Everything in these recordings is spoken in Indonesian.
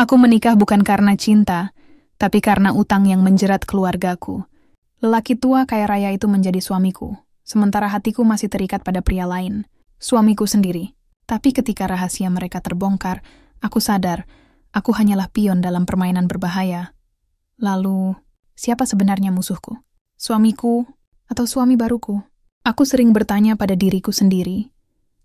Aku menikah bukan karena cinta, tapi karena utang yang menjerat keluargaku. Lelaki tua kaya raya itu menjadi suamiku, sementara hatiku masih terikat pada pria lain, suamiku sendiri. Tapi ketika rahasia mereka terbongkar, aku sadar, aku hanyalah pion dalam permainan berbahaya. Lalu, siapa sebenarnya musuhku? Suamiku atau suami baruku? Aku sering bertanya pada diriku sendiri,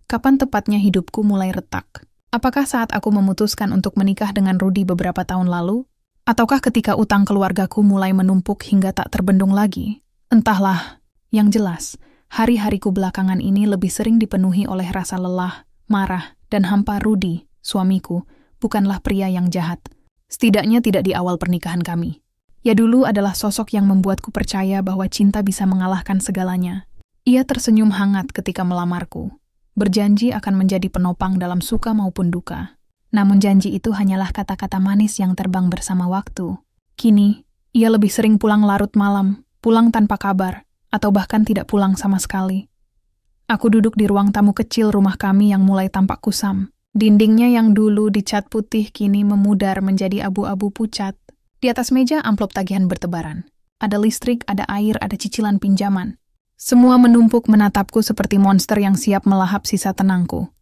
kapan tepatnya hidupku mulai retak? Apakah saat aku memutuskan untuk menikah dengan Rudy beberapa tahun lalu? Ataukah ketika utang keluargaku mulai menumpuk hingga tak terbendung lagi? Entahlah, yang jelas, hari-hariku belakangan ini lebih sering dipenuhi oleh rasa lelah, marah, dan hampa. Rudy, suamiku, bukanlah pria yang jahat. Setidaknya tidak di awal pernikahan kami. Ia dulu adalah sosok yang membuatku percaya bahwa cinta bisa mengalahkan segalanya. Ia tersenyum hangat ketika melamarku, berjanji akan menjadi penopang dalam suka maupun duka. Namun janji itu hanyalah kata-kata manis yang terbang bersama waktu. Kini, ia lebih sering pulang larut malam, pulang tanpa kabar, atau bahkan tidak pulang sama sekali. Aku duduk di ruang tamu kecil rumah kami yang mulai tampak kusam. Dindingnya yang dulu dicat putih kini memudar menjadi abu-abu pucat. Di atas meja amplop tagihan bertebaran. Ada listrik, ada air, ada cicilan pinjaman. Semua menumpuk menatapku seperti monster yang siap melahap sisa tenangku.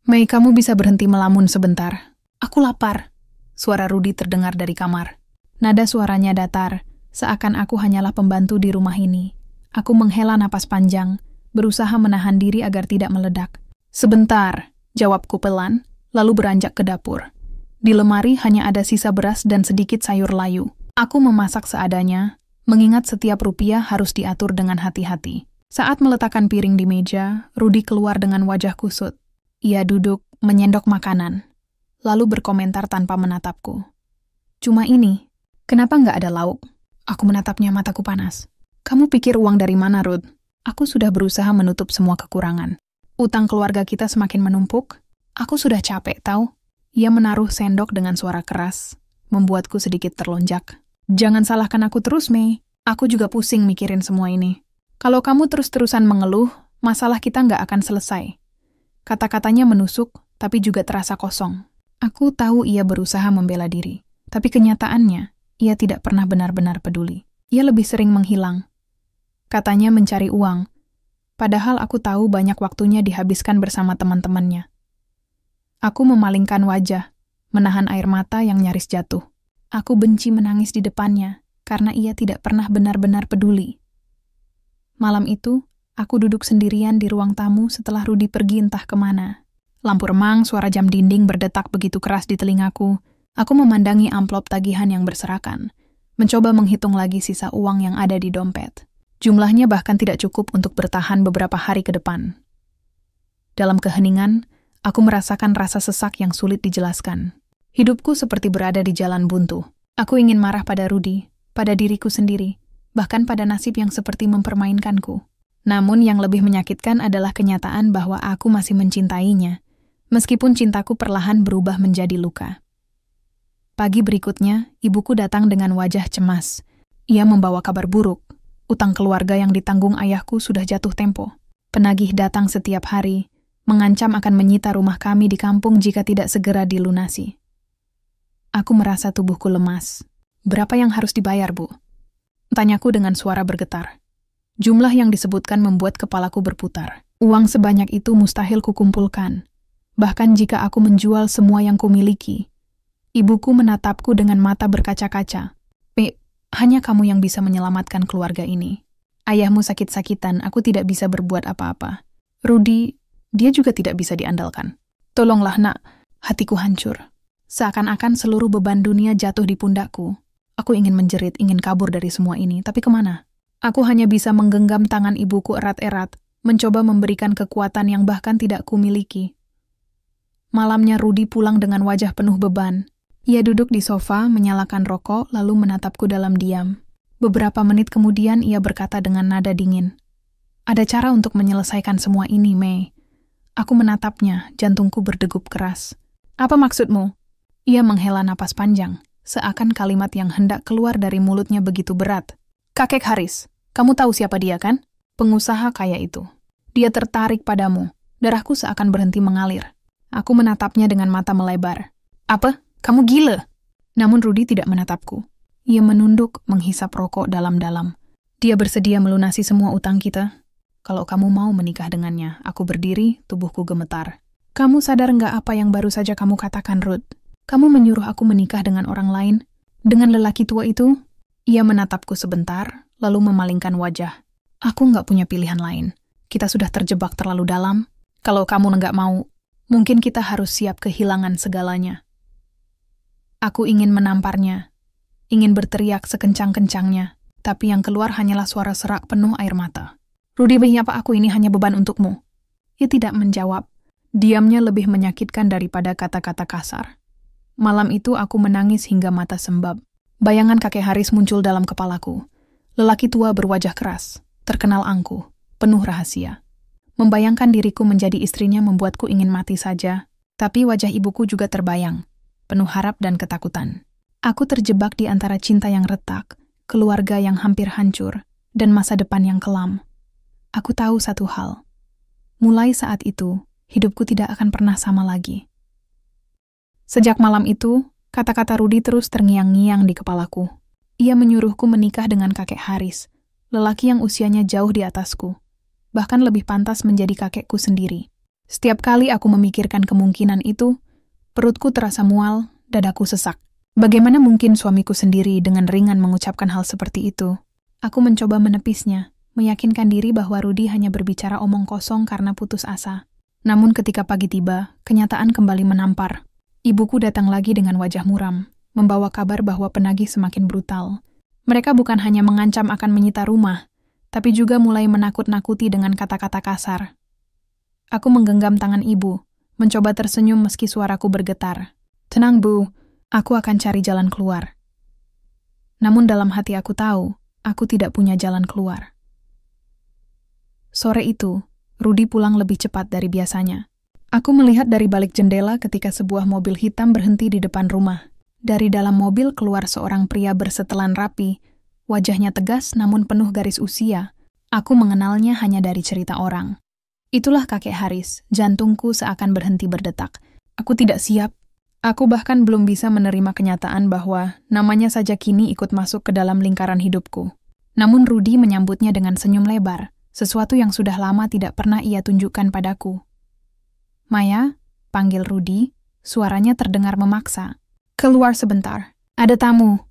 Mei, kamu bisa berhenti melamun sebentar. Aku lapar. Suara Rudy terdengar dari kamar. Nada suaranya datar, seakan aku hanyalah pembantu di rumah ini. Aku menghela napas panjang, berusaha menahan diri agar tidak meledak. Sebentar, jawabku pelan, lalu beranjak ke dapur. Di lemari hanya ada sisa beras dan sedikit sayur layu. Aku memasak seadanya, mengingat setiap rupiah harus diatur dengan hati-hati. Saat meletakkan piring di meja, Rudy keluar dengan wajah kusut. Ia duduk, menyendok makanan, lalu berkomentar tanpa menatapku. Cuma ini, kenapa nggak ada lauk? Aku menatapnya, mataku panas. Kamu pikir uang dari mana, Ruth? Aku sudah berusaha menutup semua kekurangan. Utang keluarga kita semakin menumpuk. Aku sudah capek, tahu? Ia menaruh sendok dengan suara keras, membuatku sedikit terlonjak. Jangan salahkan aku terus, Mei. Aku juga pusing mikirin semua ini. Kalau kamu terus-terusan mengeluh, masalah kita nggak akan selesai. Kata-katanya menusuk, tapi juga terasa kosong. Aku tahu ia berusaha membela diri, tapi kenyataannya, ia tidak pernah benar-benar peduli. Ia lebih sering menghilang. Katanya mencari uang, padahal aku tahu banyak waktunya dihabiskan bersama teman-temannya. Aku memalingkan wajah, menahan air mata yang nyaris jatuh. Aku benci menangis di depannya, karena ia tidak pernah benar-benar peduli. Malam itu, aku duduk sendirian di ruang tamu setelah Rudy pergi entah kemana. Lampu remang, suara jam dinding berdetak begitu keras di telingaku. Aku memandangi amplop tagihan yang berserakan, mencoba menghitung lagi sisa uang yang ada di dompet. Jumlahnya bahkan tidak cukup untuk bertahan beberapa hari ke depan. Dalam keheningan, aku merasakan rasa sesak yang sulit dijelaskan. Hidupku seperti berada di jalan buntu. Aku ingin marah pada Rudy, pada diriku sendiri, bahkan pada nasib yang seperti mempermainkanku. Namun yang lebih menyakitkan adalah kenyataan bahwa aku masih mencintainya, meskipun cintaku perlahan berubah menjadi luka. Pagi berikutnya, ibuku datang dengan wajah cemas. Ia membawa kabar buruk. Utang keluarga yang ditanggung ayahku sudah jatuh tempo. Penagih datang setiap hari, mengancam akan menyita rumah kami di kampung jika tidak segera dilunasi. Aku merasa tubuhku lemas. Berapa yang harus dibayar, Bu? Tanyaku dengan suara bergetar. Jumlah yang disebutkan membuat kepalaku berputar. Uang sebanyak itu mustahil kukumpulkan. Bahkan jika aku menjual semua yang kumiliki. Ibuku menatapku dengan mata berkaca-kaca. Hanya kamu yang bisa menyelamatkan keluarga ini. Ayahmu sakit-sakitan, aku tidak bisa berbuat apa-apa. Rudy, dia juga tidak bisa diandalkan. Tolonglah, Nak. Hatiku hancur. Seakan-akan seluruh beban dunia jatuh di pundakku. Aku ingin menjerit, ingin kabur dari semua ini, tapi kemana? Aku hanya bisa menggenggam tangan ibuku erat-erat, mencoba memberikan kekuatan yang bahkan tidak kumiliki. Malamnya Rudy pulang dengan wajah penuh beban. Ia duduk di sofa, menyalakan rokok, lalu menatapku dalam diam. Beberapa menit kemudian ia berkata dengan nada dingin. Ada cara untuk menyelesaikan semua ini, Mei. Aku menatapnya, jantungku berdegup keras. Apa maksudmu? Ia menghela napas panjang, seakan kalimat yang hendak keluar dari mulutnya begitu berat. Kakek Haris, kamu tahu siapa dia kan? Pengusaha kaya itu. Dia tertarik padamu. Darahku seakan berhenti mengalir. Aku menatapnya dengan mata melebar. Apa? Kamu gila. Namun Rudy tidak menatapku. Ia menunduk menghisap rokok dalam-dalam. Dia bersedia melunasi semua utang kita. Kalau kamu mau menikah dengannya, aku berdiri, tubuhku gemetar. Kamu sadar nggak apa yang baru saja kamu katakan, Ruth? Kamu menyuruh aku menikah dengan orang lain? Dengan lelaki tua itu? Ia menatapku sebentar, lalu memalingkan wajah. Aku nggak punya pilihan lain. Kita sudah terjebak terlalu dalam. Kalau kamu nggak mau, mungkin kita harus siap kehilangan segalanya. Aku ingin menamparnya, ingin berteriak sekencang-kencangnya, tapi yang keluar hanyalah suara serak penuh air mata. Rudy, apa aku ini hanya beban untukmu? Ia tidak menjawab. Diamnya lebih menyakitkan daripada kata-kata kasar. Malam itu aku menangis hingga mata sembab. Bayangan kakek Haris muncul dalam kepalaku. Lelaki tua berwajah keras, terkenal angkuh, penuh rahasia. Membayangkan diriku menjadi istrinya membuatku ingin mati saja, tapi wajah ibuku juga terbayang, penuh harap dan ketakutan. Aku terjebak di antara cinta yang retak, keluarga yang hampir hancur, dan masa depan yang kelam. Aku tahu satu hal. Mulai saat itu, hidupku tidak akan pernah sama lagi. Sejak malam itu, kata-kata Rudy terus terngiang-ngiang di kepalaku. Ia menyuruhku menikah dengan kakek Haris, lelaki yang usianya jauh di atasku, bahkan lebih pantas menjadi kakekku sendiri. Setiap kali aku memikirkan kemungkinan itu, perutku terasa mual, dadaku sesak. Bagaimana mungkin suamiku sendiri dengan ringan mengucapkan hal seperti itu? Aku mencoba menepisnya, meyakinkan diri bahwa Rudy hanya berbicara omong kosong karena putus asa. Namun ketika pagi tiba, kenyataan kembali menampar. Ibuku datang lagi dengan wajah muram, membawa kabar bahwa penagih semakin brutal. Mereka bukan hanya mengancam akan menyita rumah, tapi juga mulai menakut-nakuti dengan kata-kata kasar. Aku menggenggam tangan ibu, mencoba tersenyum meski suaraku bergetar. Tenang, Bu, aku akan cari jalan keluar. Namun dalam hati aku tahu, aku tidak punya jalan keluar. Sore itu, Rudy pulang lebih cepat dari biasanya. Aku melihat dari balik jendela ketika sebuah mobil hitam berhenti di depan rumah. Dari dalam mobil keluar seorang pria bersetelan rapi, wajahnya tegas namun penuh garis usia. Aku mengenalnya hanya dari cerita orang. Itulah kakek Haris, jantungku seakan berhenti berdetak. Aku tidak siap. Aku bahkan belum bisa menerima kenyataan bahwa namanya saja kini ikut masuk ke dalam lingkaran hidupku. Namun Rudy menyambutnya dengan senyum lebar. Sesuatu yang sudah lama tidak pernah ia tunjukkan padaku. Maya, panggil Rudy, suaranya terdengar memaksa. Keluar sebentar, ada tamu.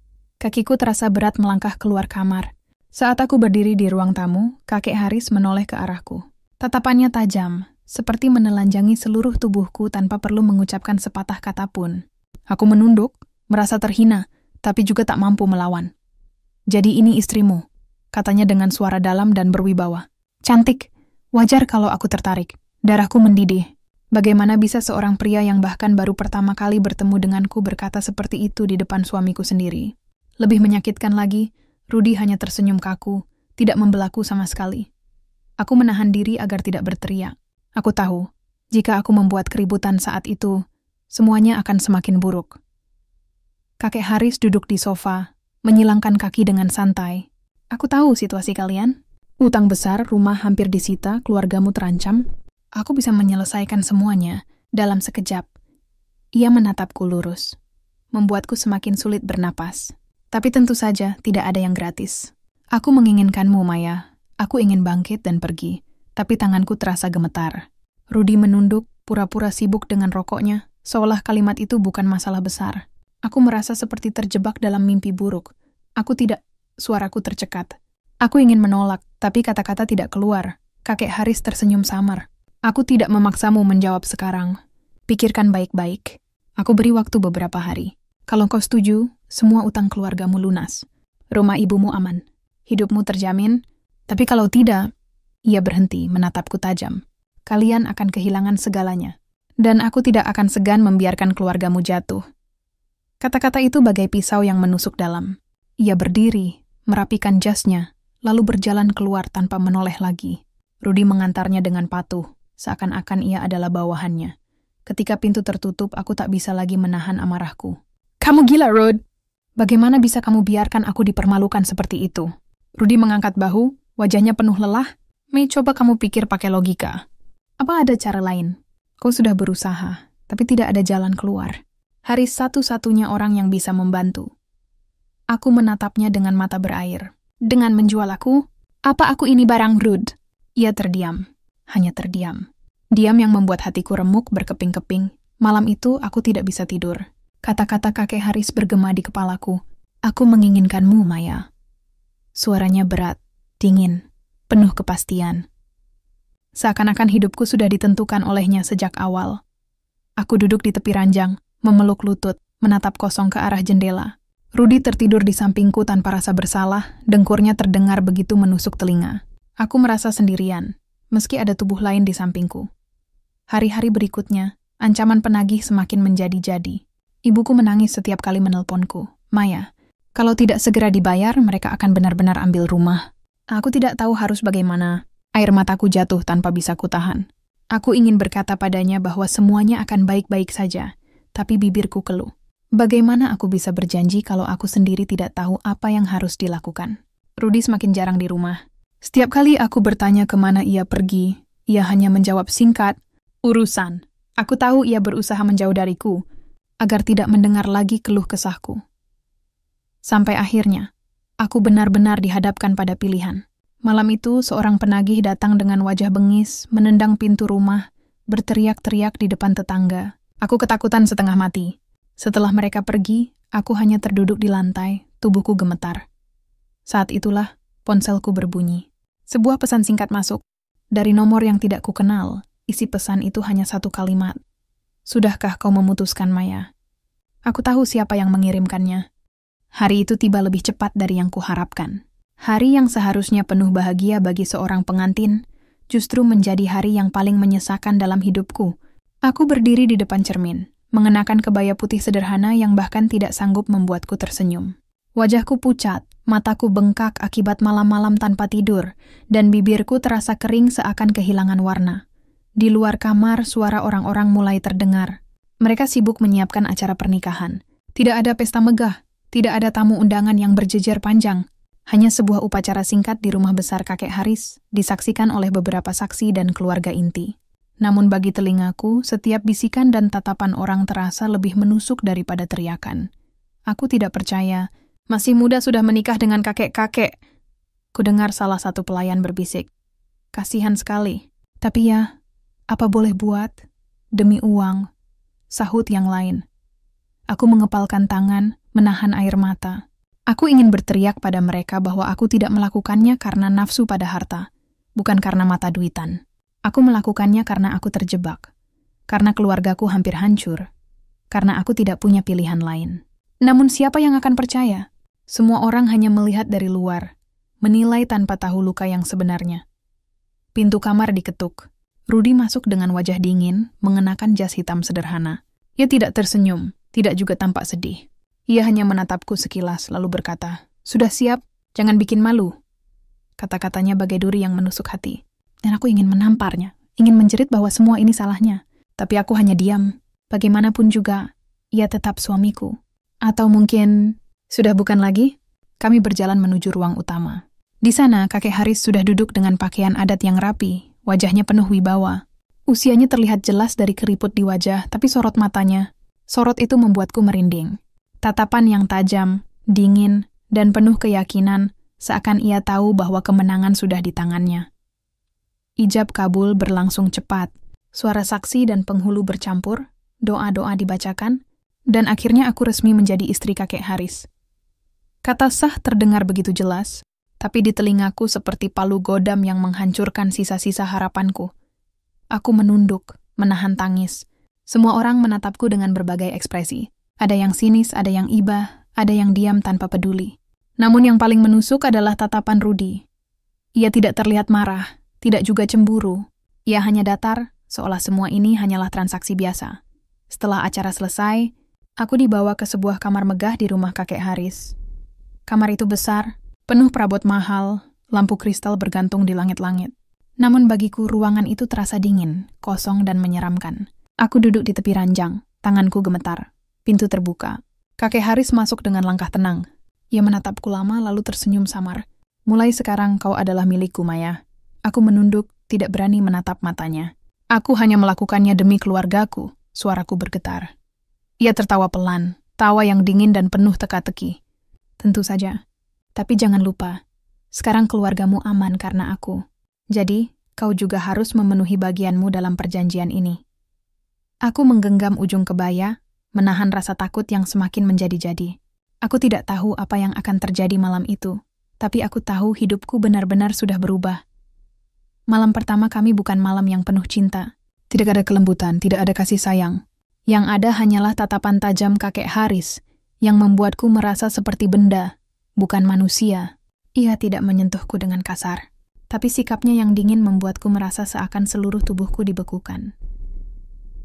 Kakiku terasa berat melangkah keluar kamar. Saat aku berdiri di ruang tamu, kakek Haris menoleh ke arahku. Tatapannya tajam, seperti menelanjangi seluruh tubuhku tanpa perlu mengucapkan sepatah kata pun. Aku menunduk, merasa terhina, tapi juga tak mampu melawan. Jadi ini istrimu, katanya dengan suara dalam dan berwibawa. Cantik, wajar kalau aku tertarik. Darahku mendidih. Bagaimana bisa seorang pria yang bahkan baru pertama kali bertemu denganku berkata seperti itu di depan suamiku sendiri? Lebih menyakitkan lagi, Rudy hanya tersenyum kaku, tidak membelaku sama sekali. Aku menahan diri agar tidak berteriak. Aku tahu, jika aku membuat keributan saat itu, semuanya akan semakin buruk. Kakek Haris duduk di sofa, menyilangkan kaki dengan santai. Aku tahu situasi kalian. Utang besar, rumah hampir disita, keluargamu terancam. Aku bisa menyelesaikan semuanya dalam sekejap. Ia menatapku lurus, membuatku semakin sulit bernapas. Tapi tentu saja tidak ada yang gratis. Aku menginginkanmu, Maya. Aku ingin bangkit dan pergi, tapi tanganku terasa gemetar. Rudy menunduk, pura-pura sibuk dengan rokoknya, seolah kalimat itu bukan masalah besar. Aku merasa seperti terjebak dalam mimpi buruk. Aku tidak, suaraku tercekat. Aku ingin menolak, tapi kata-kata tidak keluar. Kakek Haris tersenyum samar. Aku tidak memaksamu menjawab sekarang. Pikirkan baik-baik. Aku beri waktu beberapa hari. Kalau kau setuju, semua utang keluargamu lunas. Rumah ibumu aman. Hidupmu terjamin. Tapi kalau tidak, ia berhenti menatapku tajam. Kalian akan kehilangan segalanya. Dan aku tidak akan segan membiarkan keluargamu jatuh. Kata-kata itu bagai pisau yang menusuk dalam. Ia berdiri, merapikan jasnya, lalu berjalan keluar tanpa menoleh lagi. Rudy mengantarnya dengan patuh, seakan-akan ia adalah bawahannya. Ketika pintu tertutup, aku tak bisa lagi menahan amarahku. Kamu gila, Rod! Bagaimana bisa kamu biarkan aku dipermalukan seperti itu? Rudy mengangkat bahu, wajahnya penuh lelah. Mei, coba kamu pikir pakai logika. Apa ada cara lain? Kau sudah berusaha, tapi tidak ada jalan keluar. Haris satu-satunya orang yang bisa membantu. Aku menatapnya dengan mata berair. Dengan menjual aku? Apa aku ini barang rude? Ia terdiam. Hanya terdiam. Diam yang membuat hatiku remuk berkeping-keping. Malam itu aku tidak bisa tidur. Kata-kata kakek Haris bergema di kepalaku. Aku menginginkanmu, Maya. Suaranya berat, dingin, penuh kepastian. Seakan-akan hidupku sudah ditentukan olehnya sejak awal. Aku duduk di tepi ranjang, memeluk lutut, menatap kosong ke arah jendela. Rudy tertidur di sampingku tanpa rasa bersalah, dengkurnya terdengar begitu menusuk telinga. Aku merasa sendirian, meski ada tubuh lain di sampingku. Hari-hari berikutnya, ancaman penagih semakin menjadi-jadi. Ibuku menangis setiap kali menelponku. Maya, kalau tidak segera dibayar, mereka akan benar-benar ambil rumah. Aku tidak tahu harus bagaimana. Air mataku jatuh tanpa bisa kutahan. Aku ingin berkata padanya bahwa semuanya akan baik-baik saja, tapi bibirku keluh. Bagaimana aku bisa berjanji kalau aku sendiri tidak tahu apa yang harus dilakukan? Rudy semakin jarang di rumah. Setiap kali aku bertanya kemana ia pergi, ia hanya menjawab singkat, urusan. Aku tahu ia berusaha menjauh dariku, agar tidak mendengar lagi keluh kesahku. Sampai akhirnya, aku benar-benar dihadapkan pada pilihan. Malam itu, seorang penagih datang dengan wajah bengis, menendang pintu rumah, berteriak-teriak di depan tetangga. Aku ketakutan setengah mati. Setelah mereka pergi, aku hanya terduduk di lantai, tubuhku gemetar. Saat itulah, ponselku berbunyi. Sebuah pesan singkat masuk. Dari nomor yang tidak kukenal, isi pesan itu hanya satu kalimat. Sudahkah kau memutuskan, Maya? Aku tahu siapa yang mengirimkannya. Hari itu tiba lebih cepat dari yang kuharapkan. Hari yang seharusnya penuh bahagia bagi seorang pengantin, justru menjadi hari yang paling menyesakan dalam hidupku. Aku berdiri di depan cermin, mengenakan kebaya putih sederhana yang bahkan tidak sanggup membuatku tersenyum. Wajahku pucat, mataku bengkak akibat malam-malam tanpa tidur, dan bibirku terasa kering seakan kehilangan warna. Di luar kamar, suara orang-orang mulai terdengar. Mereka sibuk menyiapkan acara pernikahan. Tidak ada pesta megah, tidak ada tamu undangan yang berjejer panjang. Hanya sebuah upacara singkat di rumah besar kakek Haris, disaksikan oleh beberapa saksi dan keluarga inti. Namun bagi telingaku, setiap bisikan dan tatapan orang terasa lebih menusuk daripada teriakan. Aku tidak percaya, masih muda sudah menikah dengan kakek-kakek. Kudengar salah satu pelayan berbisik. Kasihan sekali. Tapi ya, apa boleh buat? Demi uang, sahut yang lain. Aku mengepalkan tangan, menahan air mata. Aku ingin berteriak pada mereka bahwa aku tidak melakukannya karena nafsu pada harta, bukan karena mata duitan. Aku melakukannya karena aku terjebak, karena keluargaku hampir hancur, karena aku tidak punya pilihan lain. Namun siapa yang akan percaya? Semua orang hanya melihat dari luar, menilai tanpa tahu luka yang sebenarnya. Pintu kamar diketuk. Rudy masuk dengan wajah dingin, mengenakan jas hitam sederhana. Ia tidak tersenyum, tidak juga tampak sedih. Ia hanya menatapku sekilas, lalu berkata, "Sudah siap? Jangan bikin malu." Kata-katanya bagai duri yang menusuk hati. Dan aku ingin menamparnya, ingin menjerit bahwa semua ini salahnya. Tapi aku hanya diam. Bagaimanapun juga, ia tetap suamiku. Atau mungkin, sudah bukan lagi? Kami berjalan menuju ruang utama. Di sana, kakek Haris sudah duduk dengan pakaian adat yang rapi, wajahnya penuh wibawa. Usianya terlihat jelas dari keriput di wajah, tapi sorot matanya. Sorot itu membuatku merinding. Tatapan yang tajam, dingin, dan penuh keyakinan, seakan ia tahu bahwa kemenangan sudah di tangannya. Ijab kabul berlangsung cepat. Suara saksi dan penghulu bercampur, doa-doa dibacakan, dan akhirnya aku resmi menjadi istri kakek Haris. Kata sah terdengar begitu jelas, tapi di telingaku seperti palu godam yang menghancurkan sisa-sisa harapanku. Aku menunduk, menahan tangis. Semua orang menatapku dengan berbagai ekspresi. Ada yang sinis, ada yang iba, ada yang diam tanpa peduli. Namun yang paling menusuk adalah tatapan Rudy. Ia tidak terlihat marah, tidak juga cemburu. Ia hanya datar, seolah semua ini hanyalah transaksi biasa. Setelah acara selesai, aku dibawa ke sebuah kamar megah di rumah kakek Haris. Kamar itu besar, penuh perabot mahal, lampu kristal bergantung di langit-langit. Namun bagiku ruangan itu terasa dingin, kosong dan menyeramkan. Aku duduk di tepi ranjang, tanganku gemetar. Pintu terbuka. Kakek Haris masuk dengan langkah tenang. Ia menatapku lama lalu tersenyum samar. "Mulai sekarang kau adalah milikku, Maya." Aku menunduk, tidak berani menatap matanya. "Aku hanya melakukannya demi keluargaku," suaraku bergetar. Ia tertawa pelan, tawa yang dingin dan penuh teka-teki. Tentu saja. Tapi jangan lupa, sekarang keluargamu aman karena aku. Jadi, kau juga harus memenuhi bagianmu dalam perjanjian ini. Aku menggenggam ujung kebaya, menahan rasa takut yang semakin menjadi-jadi. Aku tidak tahu apa yang akan terjadi malam itu, tapi aku tahu hidupku benar-benar sudah berubah. Malam pertama kami bukan malam yang penuh cinta. Tidak ada kelembutan, tidak ada kasih sayang. Yang ada hanyalah tatapan tajam kakek Haris yang membuatku merasa seperti benda, bukan manusia. Ia tidak menyentuhku dengan kasar, tapi sikapnya yang dingin membuatku merasa seakan seluruh tubuhku dibekukan.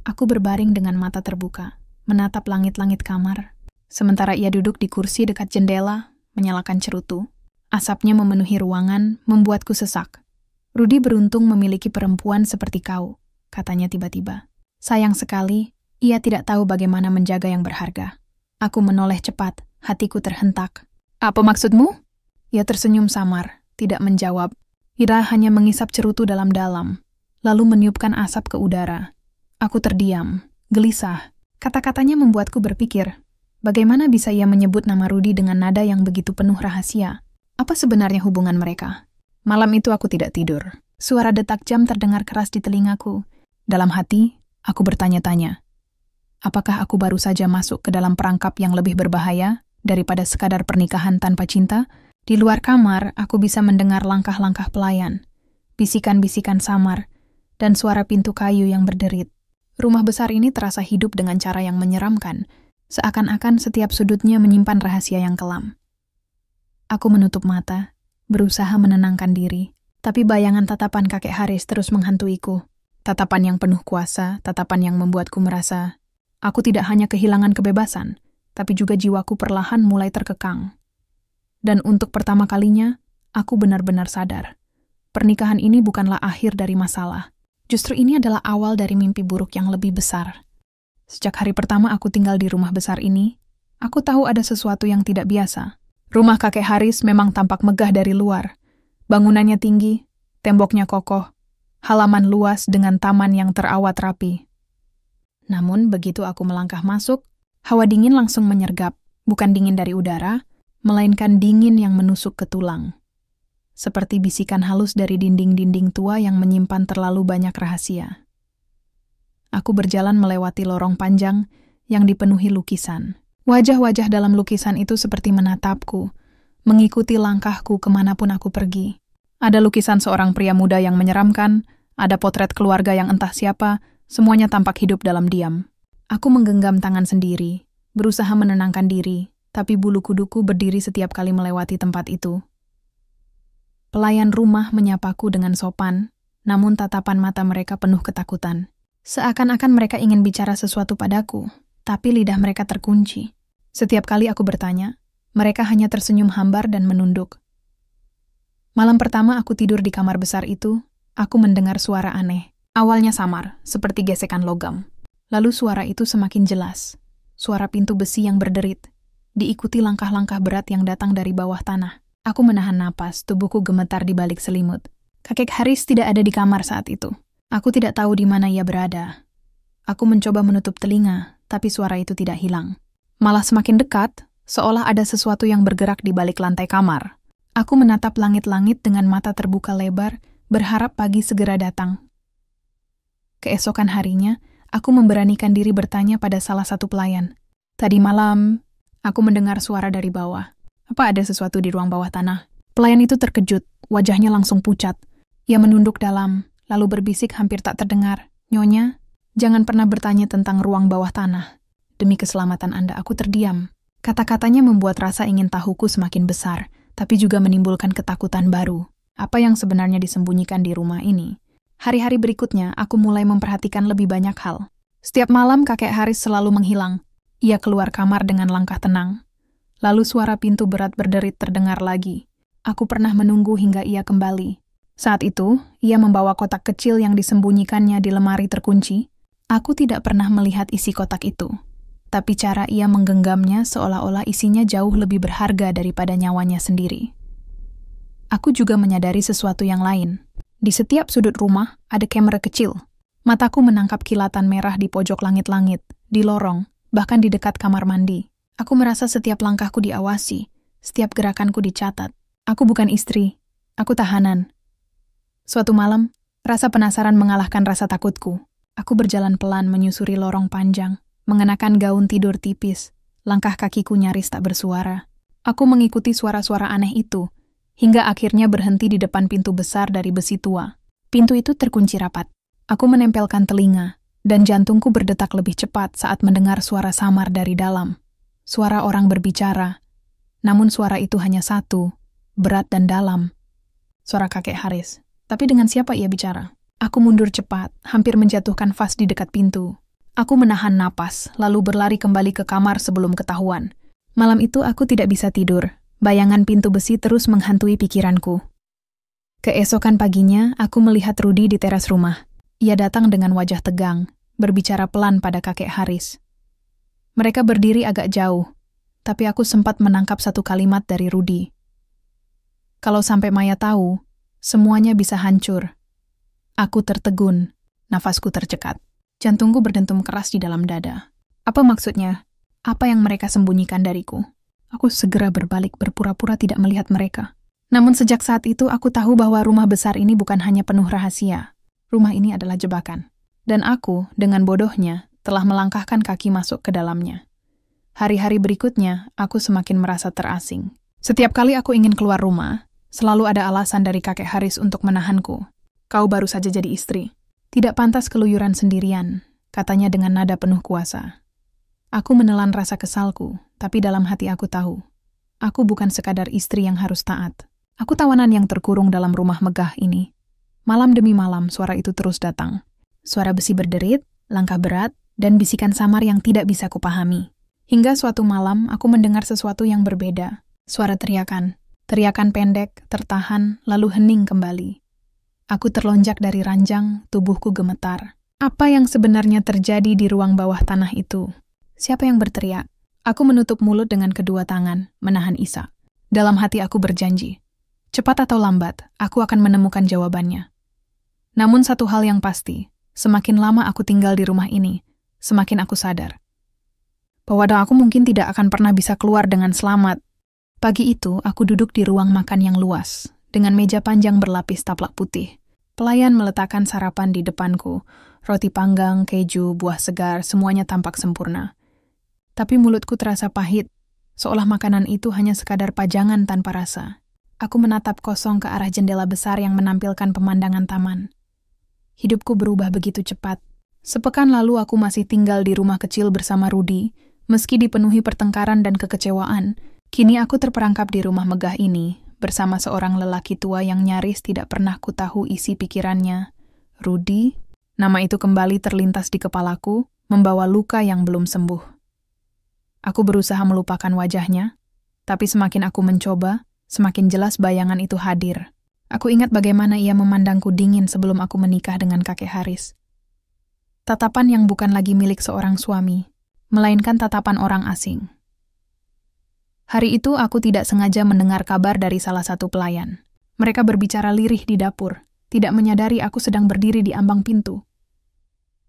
Aku berbaring dengan mata terbuka, menatap langit-langit kamar, sementara ia duduk di kursi dekat jendela, menyalakan cerutu. Asapnya memenuhi ruangan, membuatku sesak. Rudi beruntung memiliki perempuan seperti kau, katanya tiba-tiba. Sayang sekali, ia tidak tahu bagaimana menjaga yang berharga. Aku menoleh cepat, hatiku terhentak. Apa maksudmu? Ia tersenyum samar, tidak menjawab. Ira hanya mengisap cerutu dalam-dalam, lalu meniupkan asap ke udara. Aku terdiam, gelisah. Kata-katanya membuatku berpikir, bagaimana bisa ia menyebut nama Rudi dengan nada yang begitu penuh rahasia? Apa sebenarnya hubungan mereka? Malam itu aku tidak tidur. Suara detak jam terdengar keras di telingaku. Dalam hati, aku bertanya-tanya. Apakah aku baru saja masuk ke dalam perangkap yang lebih berbahaya daripada sekadar pernikahan tanpa cinta? Di luar kamar, aku bisa mendengar langkah-langkah pelayan, bisikan-bisikan samar, dan suara pintu kayu yang berderit. Rumah besar ini terasa hidup dengan cara yang menyeramkan, seakan-akan setiap sudutnya menyimpan rahasia yang kelam. Aku menutup mata, berusaha menenangkan diri, tapi bayangan tatapan kakek Haris terus menghantuiku. Tatapan yang penuh kuasa, tatapan yang membuatku merasa aku tidak hanya kehilangan kebebasan, tapi juga jiwaku perlahan mulai terkekang. Dan untuk pertama kalinya, aku benar-benar sadar. Pernikahan ini bukanlah akhir dari masalah. Justru ini adalah awal dari mimpi buruk yang lebih besar. Sejak hari pertama aku tinggal di rumah besar ini, aku tahu ada sesuatu yang tidak biasa. Rumah kakek Haris memang tampak megah dari luar. Bangunannya tinggi, temboknya kokoh, halaman luas dengan taman yang terawat rapi. Namun begitu aku melangkah masuk, hawa dingin langsung menyergap, bukan dingin dari udara, melainkan dingin yang menusuk ke tulang. Seperti bisikan halus dari dinding-dinding tua yang menyimpan terlalu banyak rahasia. Aku berjalan melewati lorong panjang yang dipenuhi lukisan. Wajah-wajah dalam lukisan itu seperti menatapku, mengikuti langkahku kemanapun aku pergi. Ada lukisan seorang pria muda yang menyeramkan, ada potret keluarga yang entah siapa, semuanya tampak hidup dalam diam. Aku menggenggam tangan sendiri, berusaha menenangkan diri, tapi bulu kuduku berdiri setiap kali melewati tempat itu. Pelayan rumah menyapaku dengan sopan, namun tatapan mata mereka penuh ketakutan. Seakan-akan mereka ingin bicara sesuatu padaku, tapi lidah mereka terkunci. Setiap kali aku bertanya, mereka hanya tersenyum hambar dan menunduk. Malam pertama aku tidur di kamar besar itu, aku mendengar suara aneh. Awalnya samar, seperti gesekan logam. Lalu suara itu semakin jelas. Suara pintu besi yang berderit, diikuti langkah-langkah berat yang datang dari bawah tanah. Aku menahan napas, tubuhku gemetar di balik selimut. Kakek Haris tidak ada di kamar saat itu. Aku tidak tahu di mana ia berada. Aku mencoba menutup telinga, tapi suara itu tidak hilang. Malah semakin dekat, seolah ada sesuatu yang bergerak di balik lantai kamar. Aku menatap langit-langit dengan mata terbuka lebar, berharap pagi segera datang. Keesokan harinya, aku memberanikan diri bertanya pada salah satu pelayan. Tadi malam, aku mendengar suara dari bawah. Apa ada sesuatu di ruang bawah tanah? Pelayan itu terkejut, wajahnya langsung pucat. Ia menunduk dalam, lalu berbisik hampir tak terdengar. Nyonya, jangan pernah bertanya tentang ruang bawah tanah. Demi keselamatan Anda, aku terdiam. Kata-katanya membuat rasa ingin tahuku semakin besar, tapi juga menimbulkan ketakutan baru. Apa yang sebenarnya disembunyikan di rumah ini? Hari-hari berikutnya, aku mulai memperhatikan lebih banyak hal. Setiap malam, kakek Haris selalu menghilang. Ia keluar kamar dengan langkah tenang. Lalu suara pintu berat berderit terdengar lagi. Aku pernah menunggu hingga ia kembali. Saat itu, ia membawa kotak kecil yang disembunyikannya di lemari terkunci. Aku tidak pernah melihat isi kotak itu. Tapi cara ia menggenggamnya seolah-olah isinya jauh lebih berharga daripada nyawanya sendiri. Aku juga menyadari sesuatu yang lain. Di setiap sudut rumah ada kamera kecil. Mataku menangkap kilatan merah di pojok langit-langit, di lorong, bahkan di dekat kamar mandi. Aku merasa setiap langkahku diawasi, setiap gerakanku dicatat. Aku bukan istri, aku tahanan. Suatu malam, rasa penasaran mengalahkan rasa takutku. Aku berjalan pelan menyusuri lorong panjang, mengenakan gaun tidur tipis. Langkah kakiku nyaris tak bersuara. Aku mengikuti suara-suara aneh itu, hingga akhirnya berhenti di depan pintu besar dari besi tua. Pintu itu terkunci rapat. Aku menempelkan telinga, dan jantungku berdetak lebih cepat saat mendengar suara samar dari dalam. Suara orang berbicara, namun suara itu hanya satu, berat dan dalam. Suara kakek Haris. Tapi dengan siapa ia bicara? Aku mundur cepat, hampir menjatuhkan vas di dekat pintu. Aku menahan napas, lalu berlari kembali ke kamar sebelum ketahuan. Malam itu aku tidak bisa tidur. Bayangan pintu besi terus menghantui pikiranku. Keesokan paginya, aku melihat Rudi di teras rumah. Ia datang dengan wajah tegang, berbicara pelan pada kakek Haris. Mereka berdiri agak jauh, tapi aku sempat menangkap satu kalimat dari Rudi. Kalau sampai Maya tahu, semuanya bisa hancur. Aku tertegun, nafasku tercekat. Jantungku berdentum keras di dalam dada. Apa maksudnya? Apa yang mereka sembunyikan dariku? Aku segera berbalik berpura-pura tidak melihat mereka. Namun sejak saat itu aku tahu bahwa rumah besar ini bukan hanya penuh rahasia. Rumah ini adalah jebakan. Dan aku, dengan bodohnya, telah melangkahkan kaki masuk ke dalamnya. Hari-hari berikutnya, aku semakin merasa terasing. Setiap kali aku ingin keluar rumah, selalu ada alasan dari kakek Haris untuk menahanku. Kau baru saja jadi istri. Tidak pantas keluyuran sendirian, katanya dengan nada penuh kuasa. Aku menelan rasa kesalku, tapi dalam hati aku tahu. Aku bukan sekadar istri yang harus taat. Aku tawanan yang terkurung dalam rumah megah ini. Malam demi malam, suara itu terus datang. Suara besi berderit, langkah berat, dan bisikan samar yang tidak bisa kupahami. Hingga suatu malam, aku mendengar sesuatu yang berbeda. Suara teriakan. Teriakan pendek, tertahan, lalu hening kembali. Aku terlonjak dari ranjang, tubuhku gemetar. Apa yang sebenarnya terjadi di ruang bawah tanah itu? Siapa yang berteriak? Aku menutup mulut dengan kedua tangan, menahan isak. Dalam hati aku berjanji. Cepat atau lambat, aku akan menemukan jawabannya. Namun satu hal yang pasti, semakin lama aku tinggal di rumah ini, semakin aku sadar bahwa aku mungkin tidak akan pernah bisa keluar dengan selamat. Pagi itu, aku duduk di ruang makan yang luas, dengan meja panjang berlapis taplak putih. Pelayan meletakkan sarapan di depanku, roti panggang, keju, buah segar, semuanya tampak sempurna. Tapi mulutku terasa pahit, seolah makanan itu hanya sekadar pajangan tanpa rasa. Aku menatap kosong ke arah jendela besar yang menampilkan pemandangan taman. Hidupku berubah begitu cepat. Sepekan lalu aku masih tinggal di rumah kecil bersama Rudi. Meski dipenuhi pertengkaran dan kekecewaan, kini aku terperangkap di rumah megah ini bersama seorang lelaki tua yang nyaris tidak pernah kutahu isi pikirannya. Rudi, nama itu kembali terlintas di kepalaku, membawa luka yang belum sembuh. Aku berusaha melupakan wajahnya, tapi semakin aku mencoba, semakin jelas bayangan itu hadir. Aku ingat bagaimana ia memandangku dingin sebelum aku menikah dengan kakek Haris. Tatapan yang bukan lagi milik seorang suami, melainkan tatapan orang asing. Hari itu aku tidak sengaja mendengar kabar dari salah satu pelayan. Mereka berbicara lirih di dapur, tidak menyadari aku sedang berdiri di ambang pintu.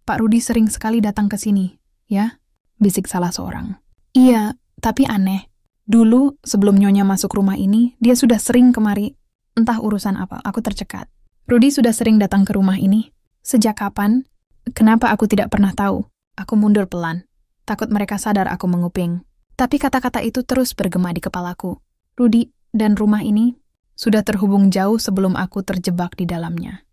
Pak Rudi sering sekali datang ke sini, ya? Bisik salah seorang. Iya, tapi aneh. Dulu, sebelum Nyonya masuk rumah ini, dia sudah sering kemari. Entah urusan apa, aku tercekat. Rudi sudah sering datang ke rumah ini. Sejak kapan? Kenapa aku tidak pernah tahu? Aku mundur pelan. Takut mereka sadar aku menguping. Tapi kata-kata itu terus bergema di kepalaku. Rudi dan rumah ini sudah terhubung jauh sebelum aku terjebak di dalamnya.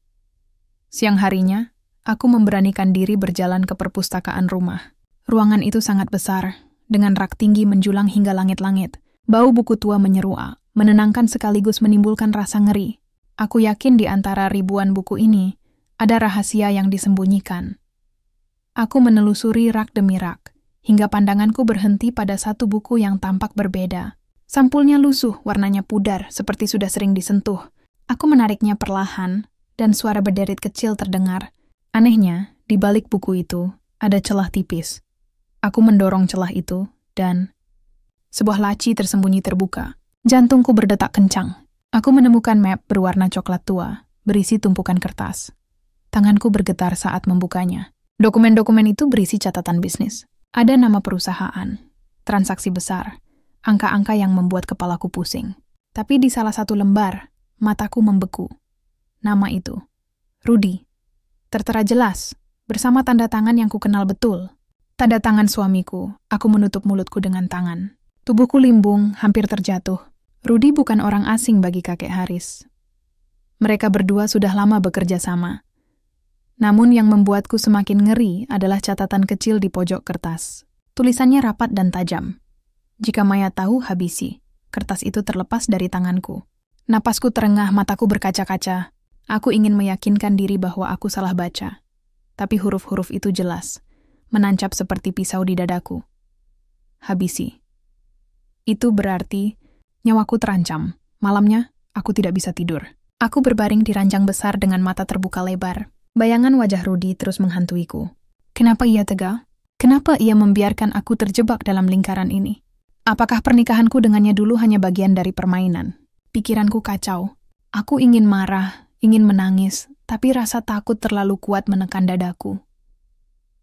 Siang harinya, aku memberanikan diri berjalan ke perpustakaan rumah. Ruangan itu sangat besar, dengan rak tinggi menjulang hingga langit-langit. Bau buku tua menyeruak, menenangkan sekaligus menimbulkan rasa ngeri. Aku yakin di antara ribuan buku ini, ada rahasia yang disembunyikan. Aku menelusuri rak demi rak, hingga pandanganku berhenti pada satu buku yang tampak berbeda. Sampulnya lusuh, warnanya pudar, seperti sudah sering disentuh. Aku menariknya perlahan, dan suara berderit kecil terdengar. Anehnya, di balik buku itu, ada celah tipis. Aku mendorong celah itu, dan sebuah laci tersembunyi terbuka. Jantungku berdetak kencang. Aku menemukan map berwarna coklat tua, berisi tumpukan kertas. Tanganku bergetar saat membukanya. Dokumen-dokumen itu berisi catatan bisnis. Ada nama perusahaan, transaksi besar, angka-angka yang membuat kepalaku pusing. Tapi di salah satu lembar, mataku membeku. Nama itu, Rudy. Tertera jelas, bersama tanda tangan yang kukenal betul. Tanda tangan suamiku, aku menutup mulutku dengan tangan. Tubuhku limbung, hampir terjatuh. Rudy bukan orang asing bagi kakek Haris. Mereka berdua sudah lama bekerja sama. Namun yang membuatku semakin ngeri adalah catatan kecil di pojok kertas. Tulisannya rapat dan tajam. Jika Maya tahu, habisi. Kertas itu terlepas dari tanganku. Napasku terengah, mataku berkaca-kaca. Aku ingin meyakinkan diri bahwa aku salah baca. Tapi huruf-huruf itu jelas, menancap seperti pisau di dadaku. Habisi. Itu berarti nyawaku terancam. Malamnya, aku tidak bisa tidur. Aku berbaring di ranjang besar dengan mata terbuka lebar. Bayangan wajah Rudy terus menghantuiku. Kenapa ia tega? Kenapa ia membiarkan aku terjebak dalam lingkaran ini? Apakah pernikahanku dengannya dulu hanya bagian dari permainan? Pikiranku kacau. Aku ingin marah, ingin menangis, tapi rasa takut terlalu kuat menekan dadaku.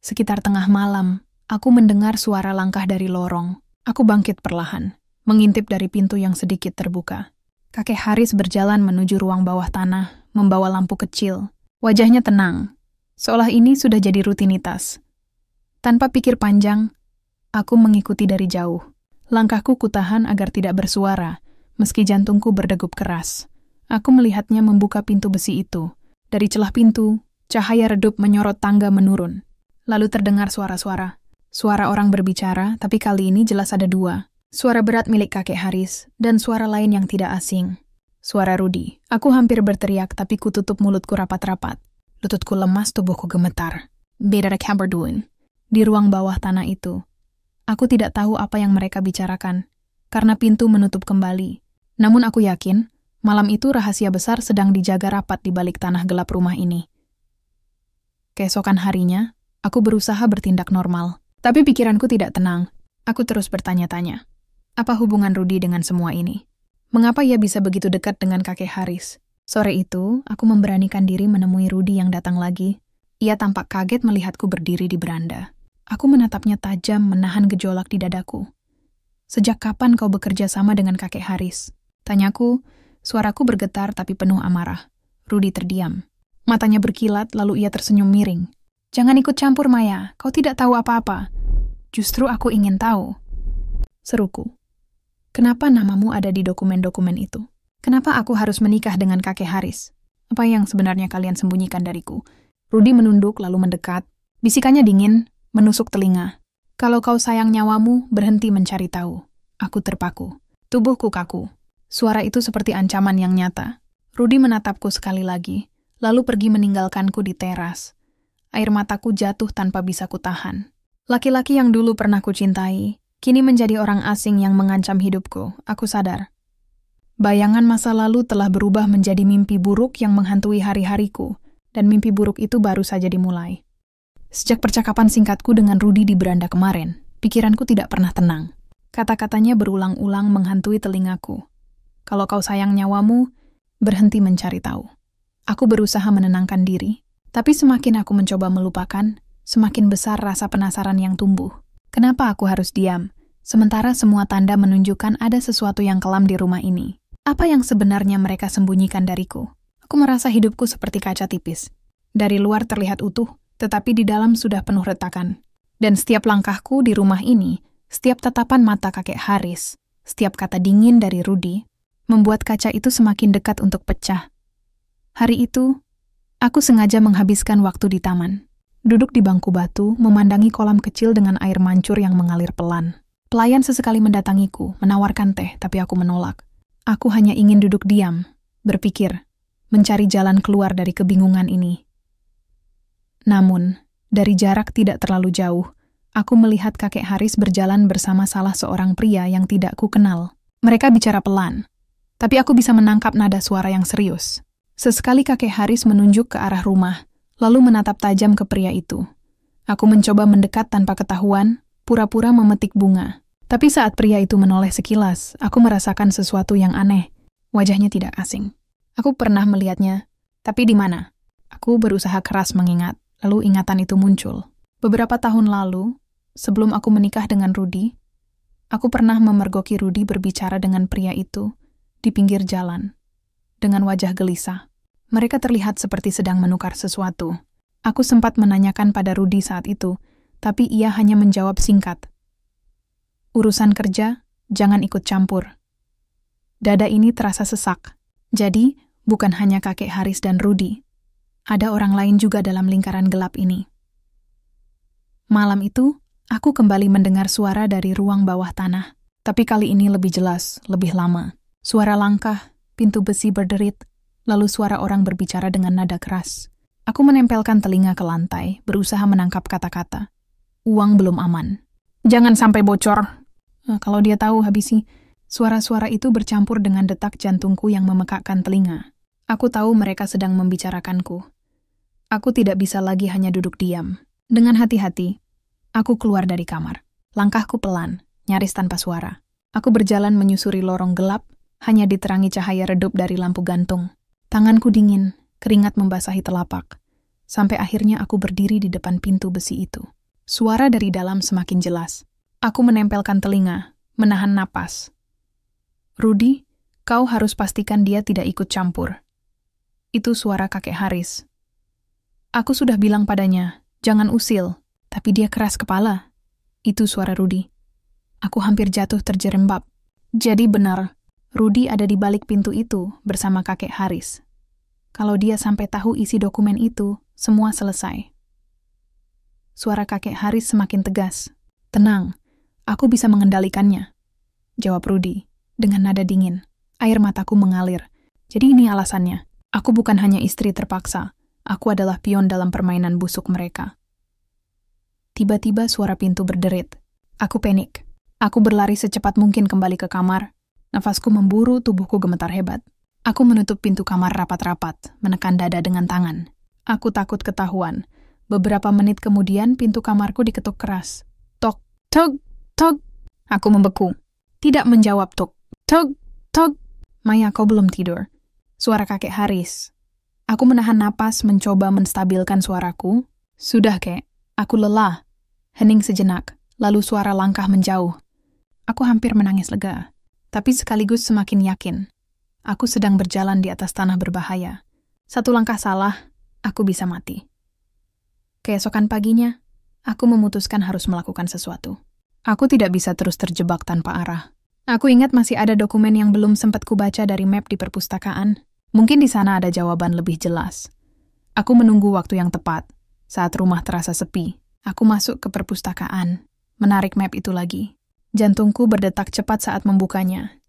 Sekitar tengah malam, aku mendengar suara langkah dari lorong. Aku bangkit perlahan, mengintip dari pintu yang sedikit terbuka. Kakek Haris berjalan menuju ruang bawah tanah, membawa lampu kecil. Wajahnya tenang, seolah ini sudah jadi rutinitas. Tanpa pikir panjang, aku mengikuti dari jauh. Langkahku kutahan agar tidak bersuara, meski jantungku berdegup keras. Aku melihatnya membuka pintu besi itu. Dari celah pintu, cahaya redup menyorot tangga menurun. Lalu terdengar suara-suara. Suara orang berbicara, tapi kali ini jelas ada dua. Suara berat milik kakek Haris, dan suara lain yang tidak asing. Suara Rudy. Aku hampir berteriak, tapi kututup mulutku rapat-rapat. Lututku lemas, tubuhku gemetar. Beda kabarduin. Di ruang bawah tanah itu, aku tidak tahu apa yang mereka bicarakan, karena pintu menutup kembali. Namun aku yakin, malam itu rahasia besar sedang dijaga rapat di balik tanah gelap rumah ini. Keesokan harinya, aku berusaha bertindak normal. Tapi pikiranku tidak tenang. Aku terus bertanya-tanya. Apa hubungan Rudy dengan semua ini? Mengapa ia bisa begitu dekat dengan kakek Haris? Sore itu, aku memberanikan diri menemui Rudy yang datang lagi. Ia tampak kaget melihatku berdiri di beranda. Aku menatapnya tajam, menahan gejolak di dadaku. Sejak kapan kau bekerja sama dengan kakek Haris? Tanyaku, suaraku bergetar tapi penuh amarah. Rudy terdiam. Matanya berkilat, lalu ia tersenyum miring. Jangan ikut campur, Maya. Kau tidak tahu apa-apa. Justru aku ingin tahu. Seruku. Kenapa namamu ada di dokumen-dokumen itu? Kenapa aku harus menikah dengan kakek Haris? Apa yang sebenarnya kalian sembunyikan dariku? Rudy menunduk lalu mendekat. Bisikannya dingin, menusuk telinga. Kalau kau sayang nyawamu, berhenti mencari tahu. Aku terpaku. Tubuhku kaku. Suara itu seperti ancaman yang nyata. Rudy menatapku sekali lagi, lalu pergi meninggalkanku di teras. Air mataku jatuh tanpa bisa kutahan. Laki-laki yang dulu pernah kucintai, kini menjadi orang asing yang mengancam hidupku. Aku sadar. Bayangan masa lalu telah berubah menjadi mimpi buruk yang menghantui hari-hariku, dan mimpi buruk itu baru saja dimulai. Sejak percakapan singkatku dengan Rudy di beranda kemarin, pikiranku tidak pernah tenang. Kata-katanya berulang-ulang menghantui telingaku. Kalau kau sayang nyawamu, berhenti mencari tahu. Aku berusaha menenangkan diri, tapi semakin aku mencoba melupakan, semakin besar rasa penasaran yang tumbuh. Kenapa aku harus diam, sementara semua tanda menunjukkan ada sesuatu yang kelam di rumah ini? Apa yang sebenarnya mereka sembunyikan dariku? Aku merasa hidupku seperti kaca tipis. Dari luar terlihat utuh, tetapi di dalam sudah penuh retakan. Dan setiap langkahku di rumah ini, setiap tatapan mata kakek Haris, setiap kata dingin dari Rudy, membuat kaca itu semakin dekat untuk pecah. Hari itu, aku sengaja menghabiskan waktu di taman. Duduk di bangku batu, memandangi kolam kecil dengan air mancur yang mengalir pelan. Pelayan sesekali mendatangiku, menawarkan teh, tapi aku menolak. Aku hanya ingin duduk diam, berpikir, mencari jalan keluar dari kebingungan ini. Namun, dari jarak tidak terlalu jauh, aku melihat kakek Haris berjalan bersama salah seorang pria yang tidak kukenal. Mereka bicara pelan, tapi aku bisa menangkap nada suara yang serius. Sesekali kakek Haris menunjuk ke arah rumah, lalu menatap tajam ke pria itu. Aku mencoba mendekat tanpa ketahuan, pura-pura memetik bunga. Tapi saat pria itu menoleh sekilas, aku merasakan sesuatu yang aneh. Wajahnya tidak asing. Aku pernah melihatnya, tapi di mana? Aku berusaha keras mengingat, lalu ingatan itu muncul. Beberapa tahun lalu, Sebelum aku menikah dengan Rudy, aku pernah memergoki Rudy berbicara dengan pria itu di pinggir jalan, dengan wajah gelisah. Mereka terlihat seperti sedang menukar sesuatu. Aku sempat menanyakan pada Rudy saat itu, tapi ia hanya menjawab singkat. Urusan kerja, jangan ikut campur. Dada ini terasa sesak. Jadi, bukan hanya kakek Haris dan Rudy. Ada orang lain juga dalam lingkaran gelap ini. Malam itu, aku kembali mendengar suara dari ruang bawah tanah. Tapi kali ini lebih jelas, lebih lama. Suara langkah, pintu besi berderit, lalu suara orang berbicara dengan nada keras. Aku menempelkan telinga ke lantai, berusaha menangkap kata-kata. Uang belum aman. Jangan sampai bocor. Kalau dia tahu, habisi. Suara-suara itu bercampur dengan detak jantungku yang memekakkan telinga. Aku tahu mereka sedang membicarakanku. Aku tidak bisa lagi hanya duduk diam. Dengan hati-hati, aku keluar dari kamar. Langkahku pelan, nyaris tanpa suara. Aku berjalan menyusuri lorong gelap, hanya diterangi cahaya redup dari lampu gantung. Tanganku dingin, keringat membasahi telapak. Sampai akhirnya aku berdiri di depan pintu besi itu. Suara dari dalam semakin jelas. Aku menempelkan telinga, menahan napas. Rudy, kau harus pastikan dia tidak ikut campur. Itu suara kakek Haris. Aku sudah bilang padanya, jangan usil, tapi dia keras kepala. Itu suara Rudy. Aku hampir jatuh terjerembab. Jadi benar, Rudy ada di balik pintu itu bersama kakek Haris. Kalau dia sampai tahu isi dokumen itu, semua selesai. Suara kakek Haris semakin tegas. Tenang, aku bisa mengendalikannya. Jawab Rudy, dengan nada dingin. Air mataku mengalir. Jadi ini alasannya. Aku bukan hanya istri terpaksa. Aku adalah pion dalam permainan busuk mereka. Tiba-tiba suara pintu berderit. Aku panik. Aku berlari secepat mungkin kembali ke kamar. Nafasku memburu, tubuhku gemetar hebat. Aku menutup pintu kamar rapat-rapat, menekan dada dengan tangan. Aku takut ketahuan. Beberapa menit kemudian pintu kamarku diketuk keras. Tok, tok, tok. Aku membeku. Tidak menjawab tok, tok, tok. Maya, kau belum tidur. Suara kakek Haris. Aku menahan napas mencoba menstabilkan suaraku. Sudah, kek. Aku lelah. Hening sejenak, lalu suara langkah menjauh. Aku hampir menangis lega, tapi sekaligus semakin yakin. Aku sedang berjalan di atas tanah berbahaya. Satu langkah salah, aku bisa mati. Keesokan paginya, aku memutuskan harus melakukan sesuatu. Aku tidak bisa terus terjebak tanpa arah. Aku ingat masih ada dokumen yang belum sempat kubaca dari map di perpustakaan. Mungkin di sana ada jawaban lebih jelas. Aku menunggu waktu yang tepat. Saat rumah terasa sepi, aku masuk ke perpustakaan, menarik map itu lagi. Jantungku berdetak cepat saat membukanya.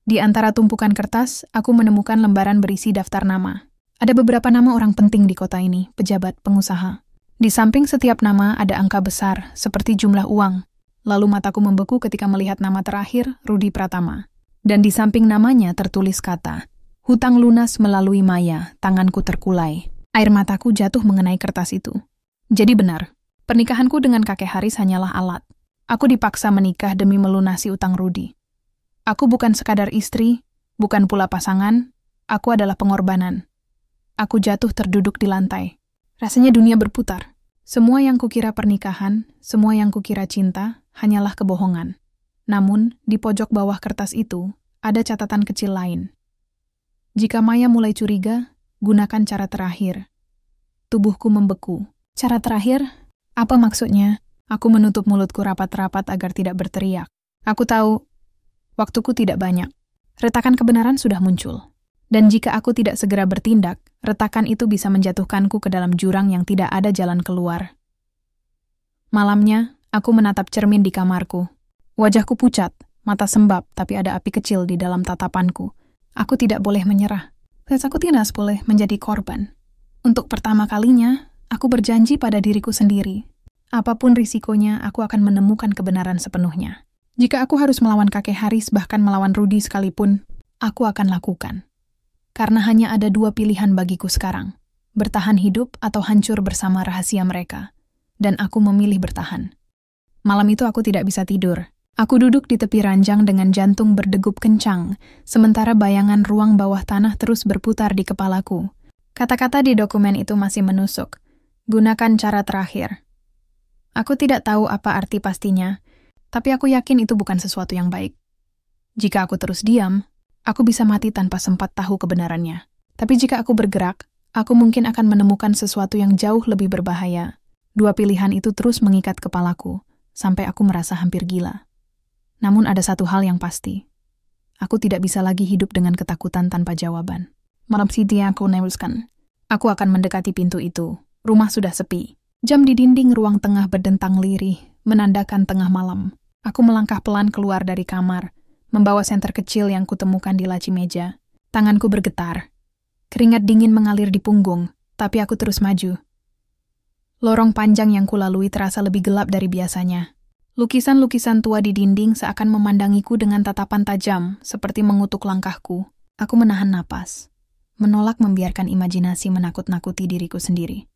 Di antara tumpukan kertas, aku menemukan lembaran berisi daftar nama. Ada beberapa nama orang penting di kota ini, pejabat, pengusaha. Di samping setiap nama ada angka besar, seperti jumlah uang. Lalu mataku membeku ketika melihat nama terakhir, Rudy Pratama. Dan di samping namanya tertulis kata, hutang lunas melalui Maya, tanganku terkulai. Air mataku jatuh mengenai kertas itu. Jadi benar, pernikahanku dengan kakek Haris hanyalah alat. Aku dipaksa menikah demi melunasi utang Rudy. Aku bukan sekadar istri, bukan pula pasangan, aku adalah pengorbanan. Aku jatuh terduduk di lantai. Rasanya dunia berputar. Semua yang kukira pernikahan, semua yang kukira cinta, hanyalah kebohongan. Namun, di pojok bawah kertas itu, ada catatan kecil lain. Jika Maya mulai curiga, gunakan cara terakhir. Tubuhku membeku. Cara terakhir? Apa maksudnya? Aku menutup mulutku rapat-rapat agar tidak berteriak. Aku tahu, waktuku tidak banyak. Retakan kebenaran sudah muncul. Dan jika aku tidak segera bertindak, retakan itu bisa menjatuhkanku ke dalam jurang yang tidak ada jalan keluar. Malamnya, aku menatap cermin di kamarku. Wajahku pucat, mata sembab, tapi ada api kecil di dalam tatapanku. Aku tidak boleh menyerah. Aku tidak boleh menjadi korban. Untuk pertama kalinya, aku berjanji pada diriku sendiri. Apapun risikonya, aku akan menemukan kebenaran sepenuhnya. Jika aku harus melawan kakek Haris, bahkan melawan Rudy sekalipun, aku akan lakukan. Karena hanya ada dua pilihan bagiku sekarang. Bertahan hidup atau hancur bersama rahasia mereka. Dan aku memilih bertahan. Malam itu aku tidak bisa tidur. Aku duduk di tepi ranjang dengan jantung berdegup kencang, sementara bayangan ruang bawah tanah terus berputar di kepalaku. Kata-kata di dokumen itu masih menusuk. Gunakan cara terakhir. Aku tidak tahu apa arti pastinya, tapi aku yakin itu bukan sesuatu yang baik. Jika aku terus diam, aku bisa mati tanpa sempat tahu kebenarannya. Tapi jika aku bergerak, aku mungkin akan menemukan sesuatu yang jauh lebih berbahaya. Dua pilihan itu terus mengikat kepalaku, sampai aku merasa hampir gila. Namun ada satu hal yang pasti. Aku tidak bisa lagi hidup dengan ketakutan tanpa jawaban. Malam siang aku neruskan. Aku akan mendekati pintu itu. Rumah sudah sepi. Jam di dinding ruang tengah berdentang lirih, menandakan tengah malam. Aku melangkah pelan keluar dari kamar, membawa senter kecil yang kutemukan di laci meja. Tanganku bergetar. Keringat dingin mengalir di punggung, tapi aku terus maju. Lorong panjang yang kulalui terasa lebih gelap dari biasanya. Lukisan-lukisan tua di dinding seakan memandangiku dengan tatapan tajam, seperti mengutuk langkahku. Aku menahan napas, menolak membiarkan imajinasi menakut-nakuti diriku sendiri.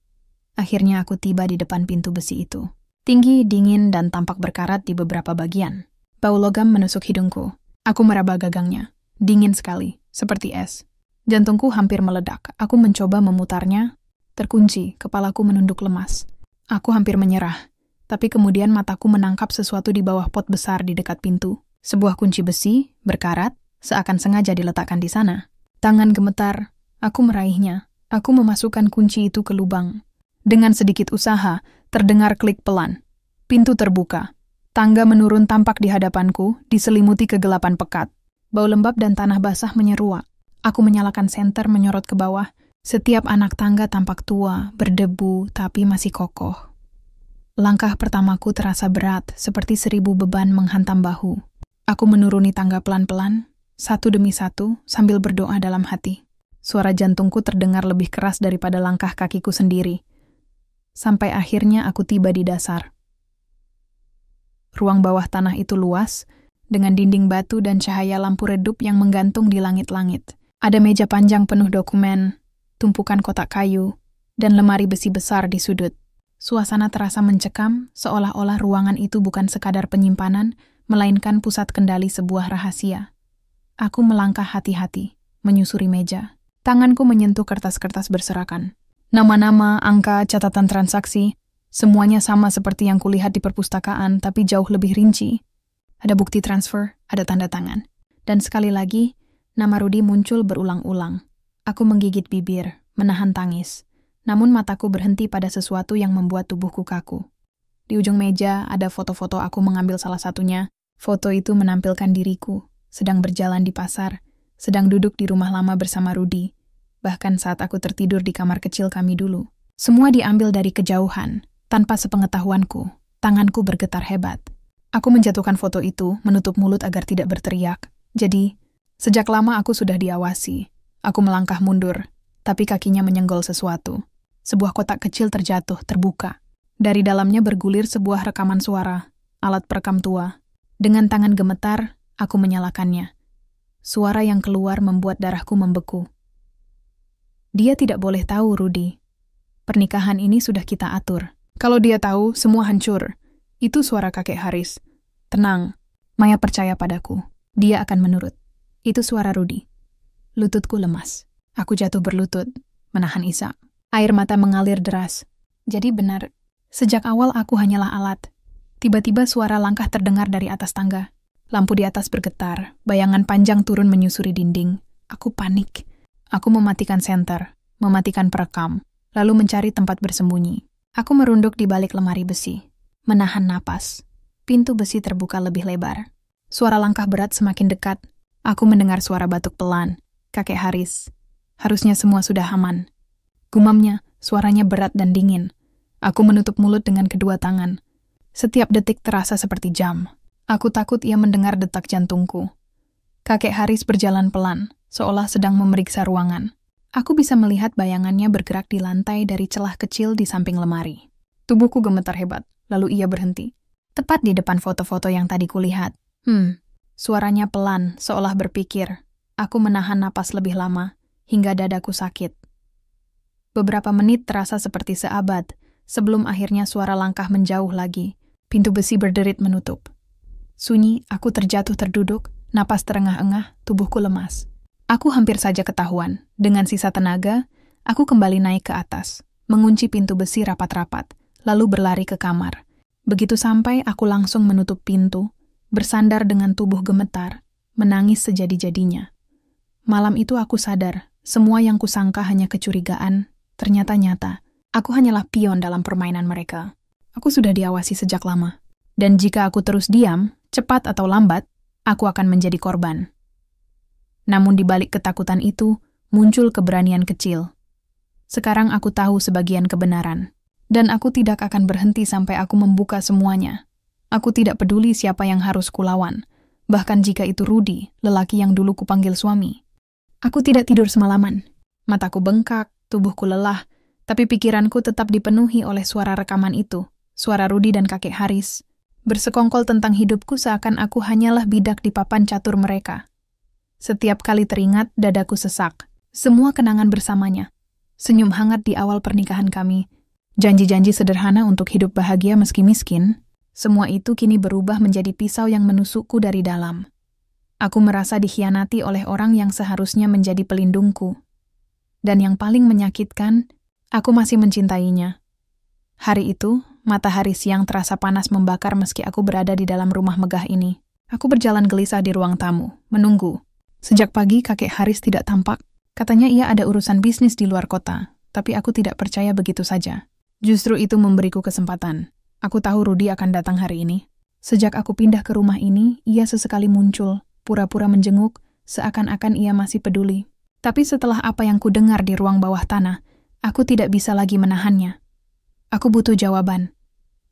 Akhirnya aku tiba di depan pintu besi itu. Tinggi, dingin, dan tampak berkarat di beberapa bagian. Bau logam menusuk hidungku. Aku meraba gagangnya. Dingin sekali, seperti es. Jantungku hampir meledak. Aku mencoba memutarnya. Terkunci, kepalaku menunduk lemas. Aku hampir menyerah. Tapi kemudian mataku menangkap sesuatu di bawah pot besar di dekat pintu. Sebuah kunci besi, berkarat, seakan sengaja diletakkan di sana. Tangan gemetar, aku meraihnya. Aku memasukkan kunci itu ke lubang. Dengan sedikit usaha, terdengar klik pelan. Pintu terbuka. Tangga menurun tampak di hadapanku, diselimuti kegelapan pekat. Bau lembab dan tanah basah menyeruak. Aku menyalakan senter menyorot ke bawah. Setiap anak tangga tampak tua, berdebu, tapi masih kokoh. Langkah pertamaku terasa berat, seperti 1000 beban menghantam bahu. Aku menuruni tangga pelan-pelan, satu demi satu, sambil berdoa dalam hati. Suara jantungku terdengar lebih keras daripada langkah kakiku sendiri. Sampai akhirnya aku tiba di dasar. Ruang bawah tanah itu luas, dengan dinding batu dan cahaya lampu redup yang menggantung di langit-langit. Ada meja panjang penuh dokumen, tumpukan kotak kayu, dan lemari besi besar di sudut. Suasana terasa mencekam, seolah-olah ruangan itu bukan sekadar penyimpanan, melainkan pusat kendali sebuah rahasia. Aku melangkah hati-hati, menyusuri meja. Tanganku menyentuh kertas-kertas berserakan. Nama-nama, angka, catatan transaksi, semuanya sama seperti yang kulihat di perpustakaan, tapi jauh lebih rinci. Ada bukti transfer, ada tanda tangan. Dan sekali lagi, nama Rudy muncul berulang-ulang. Aku menggigit bibir, menahan tangis. Namun mataku berhenti pada sesuatu yang membuat tubuhku kaku. Di ujung meja ada foto-foto aku mengambil salah satunya. Foto itu menampilkan diriku, sedang berjalan di pasar, sedang duduk di rumah lama bersama Rudy. Bahkan saat aku tertidur di kamar kecil kami dulu. Semua diambil dari kejauhan, tanpa sepengetahuanku. Tanganku bergetar hebat. Aku menjatuhkan foto itu, menutup mulut agar tidak berteriak. Jadi, sejak lama aku sudah diawasi. Aku melangkah mundur, tapi kakinya menyenggol sesuatu. Sebuah kotak kecil terjatuh, terbuka. Dari dalamnya bergulir sebuah rekaman suara, alat perekam tua. Dengan tangan gemetar, aku menyalakannya. Suara yang keluar membuat darahku membeku. Dia tidak boleh tahu, Rudy. Pernikahan ini sudah kita atur. Kalau dia tahu, semua hancur. Itu suara kakek Haris. Tenang, Maya percaya padaku. Dia akan menurut. Itu suara Rudy. Lututku lemas. Aku jatuh berlutut, menahan isak. Air mata mengalir deras. Jadi benar, sejak awal aku hanyalah alat. Tiba-tiba suara langkah terdengar dari atas tangga. Lampu di atas bergetar, bayangan panjang turun menyusuri dinding. Aku panik. Aku mematikan senter, mematikan perekam, lalu mencari tempat bersembunyi. Aku merunduk di balik lemari besi, menahan napas. Pintu besi terbuka lebih lebar. Suara langkah berat semakin dekat. Aku mendengar suara batuk pelan. Kakek Haris. Harusnya semua sudah aman. Gumamnya, suaranya berat dan dingin. Aku menutup mulut dengan kedua tangan. Setiap detik terasa seperti jam. Aku takut ia mendengar detak jantungku. Kakek Haris berjalan pelan, seolah sedang memeriksa ruangan. Aku bisa melihat bayangannya bergerak di lantai dari celah kecil di samping lemari. Tubuhku gemetar hebat, lalu ia berhenti. Tepat di depan foto-foto yang tadi kulihat. Suaranya pelan, seolah berpikir. Aku menahan napas lebih lama, hingga dadaku sakit. Beberapa menit terasa seperti seabad, sebelum akhirnya suara langkah menjauh lagi. Pintu besi berderit menutup. Sunyi, aku terjatuh terduduk, napas terengah-engah, tubuhku lemas. Aku hampir saja ketahuan. Dengan sisa tenaga, aku kembali naik ke atas, mengunci pintu besi rapat-rapat, lalu berlari ke kamar. Begitu sampai, aku langsung menutup pintu, bersandar dengan tubuh gemetar, menangis sejadi-jadinya. Malam itu aku sadar, semua yang kusangka hanya kecurigaan, ternyata nyata. Aku hanyalah pion dalam permainan mereka. Aku sudah diawasi sejak lama. Dan jika aku terus diam, cepat atau lambat, aku akan menjadi korban. Namun di balik ketakutan itu, muncul keberanian kecil. Sekarang aku tahu sebagian kebenaran. Dan aku tidak akan berhenti sampai aku membuka semuanya. Aku tidak peduli siapa yang harus kulawan. Bahkan jika itu Rudy, lelaki yang dulu kupanggil suami. Aku tidak tidur semalaman. Mataku bengkak, tubuhku lelah, tapi pikiranku tetap dipenuhi oleh suara rekaman itu. Suara Rudy dan kakek Haris. Bersekongkol tentang hidupku seakan aku hanyalah bidak di papan catur mereka. Setiap kali teringat, dadaku sesak. Semua kenangan bersamanya. Senyum hangat di awal pernikahan kami. Janji-janji sederhana untuk hidup bahagia meski miskin. Semua itu kini berubah menjadi pisau yang menusukku dari dalam. Aku merasa dikhianati oleh orang yang seharusnya menjadi pelindungku. Dan yang paling menyakitkan, aku masih mencintainya. Hari itu, matahari siang terasa panas membakar meski aku berada di dalam rumah megah ini. Aku berjalan gelisah di ruang tamu, menunggu. Sejak pagi, kakek Haris tidak tampak. Katanya ia ada urusan bisnis di luar kota, tapi aku tidak percaya begitu saja. Justru itu memberiku kesempatan. Aku tahu Rudy akan datang hari ini. Sejak aku pindah ke rumah ini, ia sesekali muncul, pura-pura menjenguk, seakan-akan ia masih peduli. Tapi setelah apa yang kudengar di ruang bawah tanah, aku tidak bisa lagi menahannya. Aku butuh jawaban.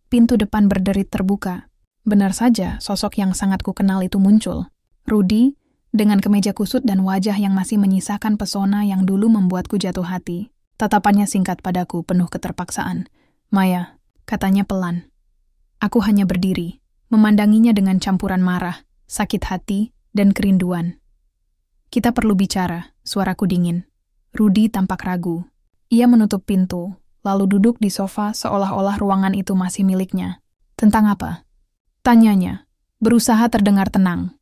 Pintu depan berderit terbuka. Benar saja, sosok yang sangat kukenal itu muncul. Rudy, dengan kemeja kusut dan wajah yang masih menyisakan pesona yang dulu membuatku jatuh hati. Tatapannya singkat padaku, penuh keterpaksaan. "Maya," katanya pelan. Aku hanya berdiri, memandanginya dengan campuran marah, sakit hati, dan kerinduan. "Kita perlu bicara," suaraku dingin. Rudy tampak ragu. Ia menutup pintu, lalu duduk di sofa seolah-olah ruangan itu masih miliknya. "Tentang apa?" tanyanya, berusaha terdengar tenang.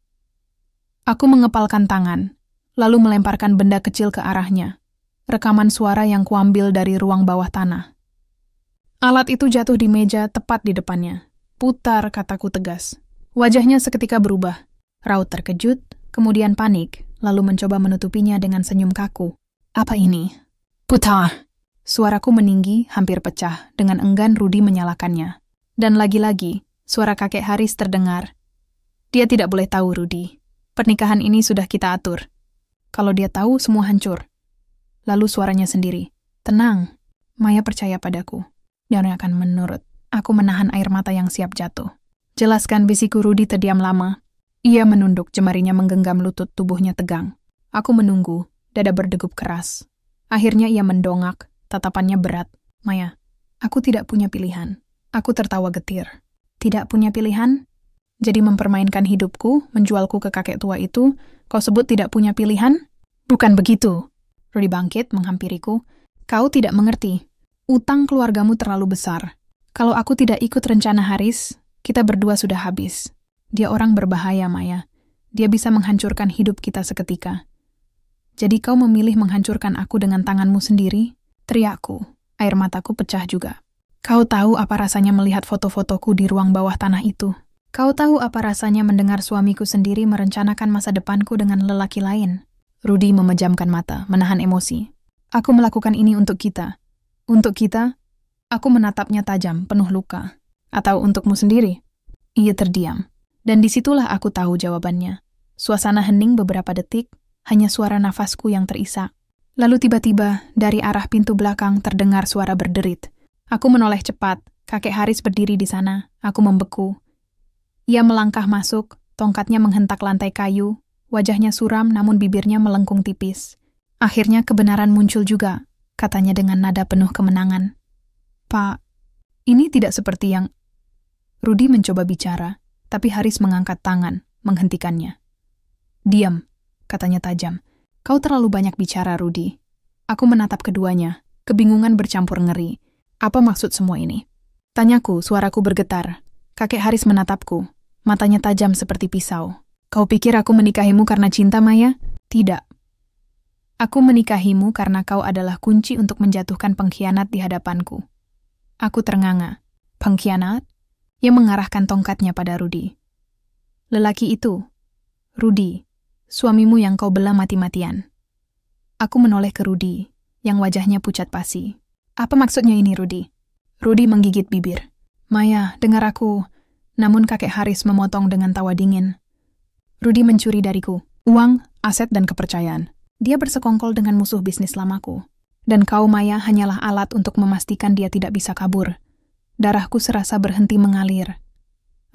Aku mengepalkan tangan, lalu melemparkan benda kecil ke arahnya. Rekaman suara yang kuambil dari ruang bawah tanah. Alat itu jatuh di meja tepat di depannya. "Putar," kataku tegas. Wajahnya seketika berubah. Raut terkejut, kemudian panik, lalu mencoba menutupinya dengan senyum kaku. "Apa ini?" "Putar!" Suaraku meninggi, hampir pecah, dengan enggan Rudy menyalakannya. Dan lagi-lagi, suara kakek Haris terdengar. "Dia tidak boleh tahu, Rudy. Pernikahan ini sudah kita atur. Kalau dia tahu, semua hancur." Lalu suaranya sendiri. "Tenang, Maya percaya padaku. Dia akan menurut." Aku menahan air mata yang siap jatuh. "Jelaskan," bisiku Rudy terdiam lama. Ia menunduk, jemarinya menggenggam lutut, tubuhnya tegang. Aku menunggu, dada berdegup keras. Akhirnya ia mendongak, tatapannya berat. "Maya, aku tidak punya pilihan." Aku tertawa getir. "Tidak punya pilihan? Jadi mempermainkan hidupku, menjualku ke kakek tua itu, kau sebut tidak punya pilihan?" "Bukan begitu." Rudy bangkit, menghampiriku. "Kau tidak mengerti. Utang keluargamu terlalu besar. Kalau aku tidak ikut rencana Haris, kita berdua sudah habis. Dia orang berbahaya, Maya. Dia bisa menghancurkan hidup kita seketika. Jadi kau memilih menghancurkan aku dengan tanganmu sendiri?" Teriakku. Air mataku pecah juga. "Kau tahu apa rasanya melihat foto-fotoku di ruang bawah tanah itu? Kau tahu apa rasanya mendengar suamiku sendiri merencanakan masa depanku dengan lelaki lain?" Rudy memejamkan mata, menahan emosi. "Aku melakukan ini untuk kita." "Untuk kita?" Aku menatapnya tajam, penuh luka. "Atau untukmu sendiri?" Ia terdiam. Dan disitulah aku tahu jawabannya. Suasana hening beberapa detik, hanya suara nafasku yang terisak. Lalu tiba-tiba, dari arah pintu belakang terdengar suara berderit. Aku menoleh cepat, kakek Haris berdiri di sana, aku membeku. Ia melangkah masuk, tongkatnya menghentak lantai kayu, wajahnya suram namun bibirnya melengkung tipis. "Akhirnya kebenaran muncul juga," katanya dengan nada penuh kemenangan. "Pak, ini tidak seperti yang..." Rudy mencoba bicara, tapi Haris mengangkat tangan, menghentikannya. "Diam," katanya tajam. "Kau terlalu banyak bicara, Rudy." Aku menatap keduanya, kebingungan bercampur ngeri. Apa maksud semua ini? Tanyaku, suaraku bergetar. Kakek Haris menatapku, matanya tajam seperti pisau. "Kau pikir aku menikahimu karena cinta, Maya?" "Tidak. Aku menikahimu karena kau adalah kunci untuk menjatuhkan pengkhianat di hadapanku." Aku ternganga. "Pengkhianat? Ia mengarahkan tongkatnya pada Rudy. Lelaki itu, Rudy, suamimu yang kau bela mati-matian. Aku menoleh ke Rudy, yang wajahnya pucat pasi. Apa maksudnya ini, Rudy? Rudy menggigit bibir. Maya, dengar aku. Namun kakek Haris memotong dengan tawa dingin. Rudy mencuri dariku uang, aset, dan kepercayaan. Dia bersekongkol dengan musuh bisnis lamaku. Dan kau, Maya, hanyalah alat untuk memastikan dia tidak bisa kabur. Darahku serasa berhenti mengalir.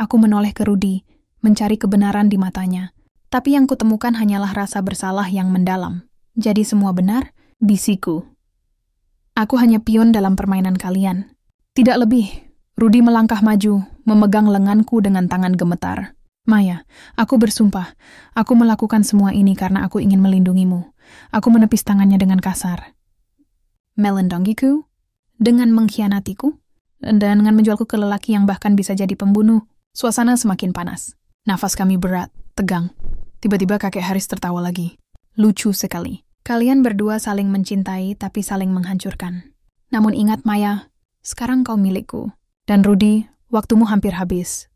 Aku menoleh ke Rudy, mencari kebenaran di matanya. Tapi yang kutemukan hanyalah rasa bersalah yang mendalam. Jadi semua benar? Bisiku. Aku hanya pion dalam permainan kalian. Tidak lebih. Rudy melangkah maju, memegang lenganku dengan tangan gemetar. Maya, aku bersumpah. Aku melakukan semua ini karena aku ingin melindungimu. Aku menepis tangannya dengan kasar. Melindungiku? Dengan mengkhianatiku? Dan dengan menjualku ke lelaki yang bahkan bisa jadi pembunuh. Suasana semakin panas. Nafas kami berat, tegang. Tiba-tiba kakek Haris tertawa lagi. Lucu sekali. Kalian berdua saling mencintai tapi saling menghancurkan. Namun ingat, Maya, sekarang kau milikku. Dan Rudy, waktumu hampir habis.